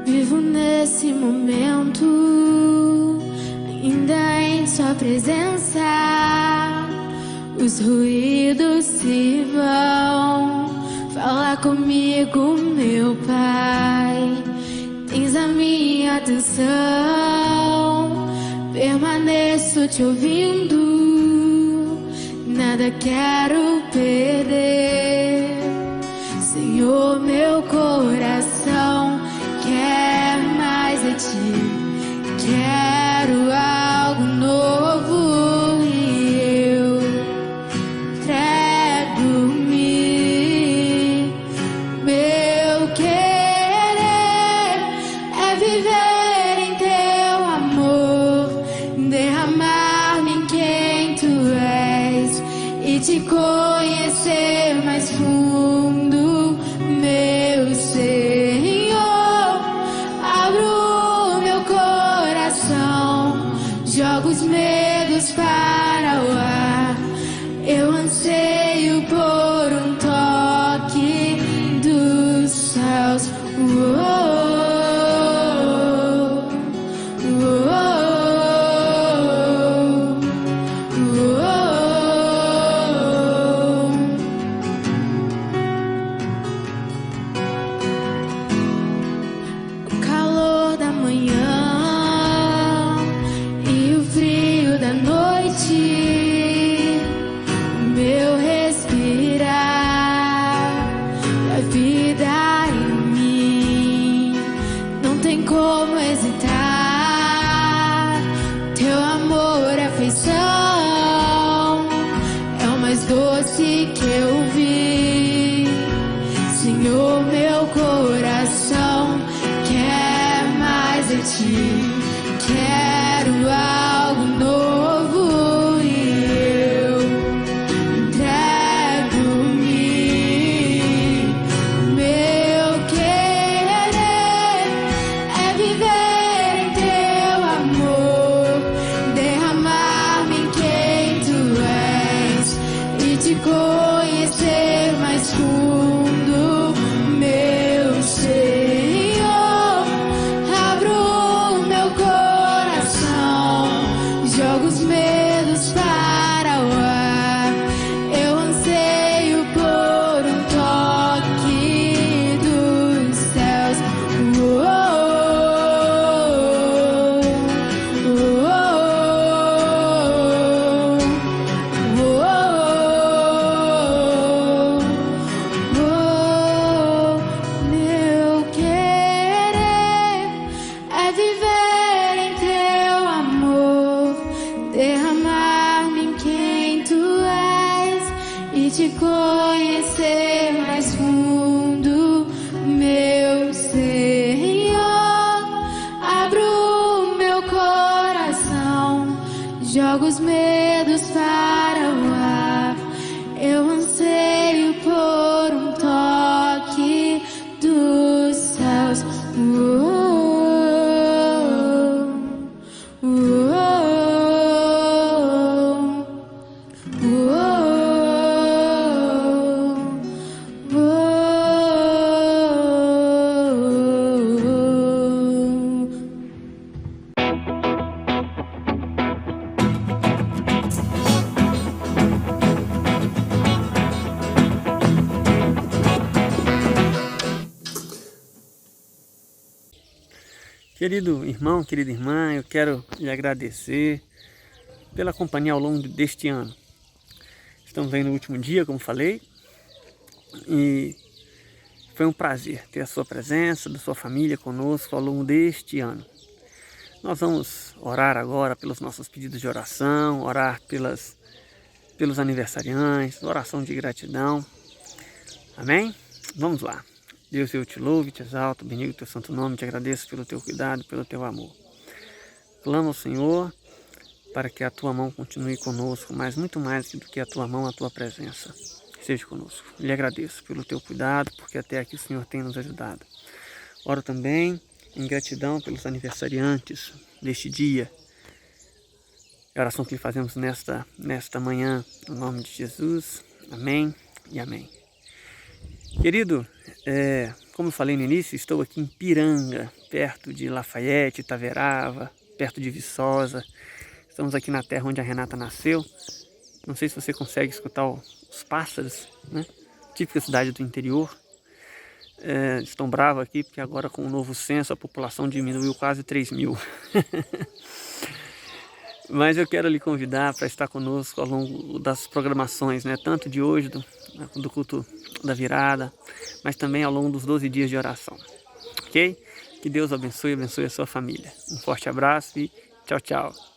Vivo nesse momento, ainda em sua presença. Os ruídos se vão. Fala comigo, meu Pai. Tens a minha atenção. Permaneço te ouvindo. Nada quero perder. Senhor, meu coração quer mais de ti. Quero algo novo. Te conhecer mais fundo, meu Senhor. Abro meu coração, jogo os medos para o ar. Eu anseio por um toque dos céus. Como hesitar, teu amor, afeição é o mais doce que eu vi. Senhor, meu coração quer mais de ti. Quero algo novo e eu entrego-me. Meu querer é viver em teu amor, derramar-me em quem tu és e te conhecer mais fundo, meu Senhor. Abro meu coração. jogo os medos para o ar. Eu anseio por um toque dos céus. Querido irmão, querida irmã, eu quero lhe agradecer pela companhia ao longo deste ano. Estamos aí no último dia, como falei, e foi um prazer ter a sua presença, da sua família conosco ao longo deste ano. Nós vamos orar agora pelos nossos pedidos de oração, orar pelos aniversariantes, oração de gratidão. Amém? Vamos lá. Deus, eu te louvo, te exalto, bendigo o teu santo nome, te agradeço pelo teu cuidado, pelo teu amor. Clamo ao Senhor para que a tua mão continue conosco, mas muito mais do que a tua mão, a tua presença seja conosco. Lhe agradeço pelo teu cuidado, porque até aqui o Senhor tem nos ajudado. Oro também em gratidão pelos aniversariantes deste dia. A oração que fazemos nesta manhã, no nome de Jesus. Amém e amém. Querido, como eu falei no início, estou aqui em Piranga, perto de Lafayette, Itaverava, perto de Viçosa. Estamos aqui na terra onde a Renata nasceu. Não sei se você consegue escutar os pássaros, né? Típica cidade do interior. Estão bravos aqui porque agora com o novo censo a população diminuiu quase 3.000. Mas eu quero lhe convidar para estar conosco ao longo das programações, né? Tanto de hoje, do culto da virada, mas também ao longo dos 12 dias de oração. Ok? Que Deus abençoe a sua família. Um forte abraço e tchau, tchau.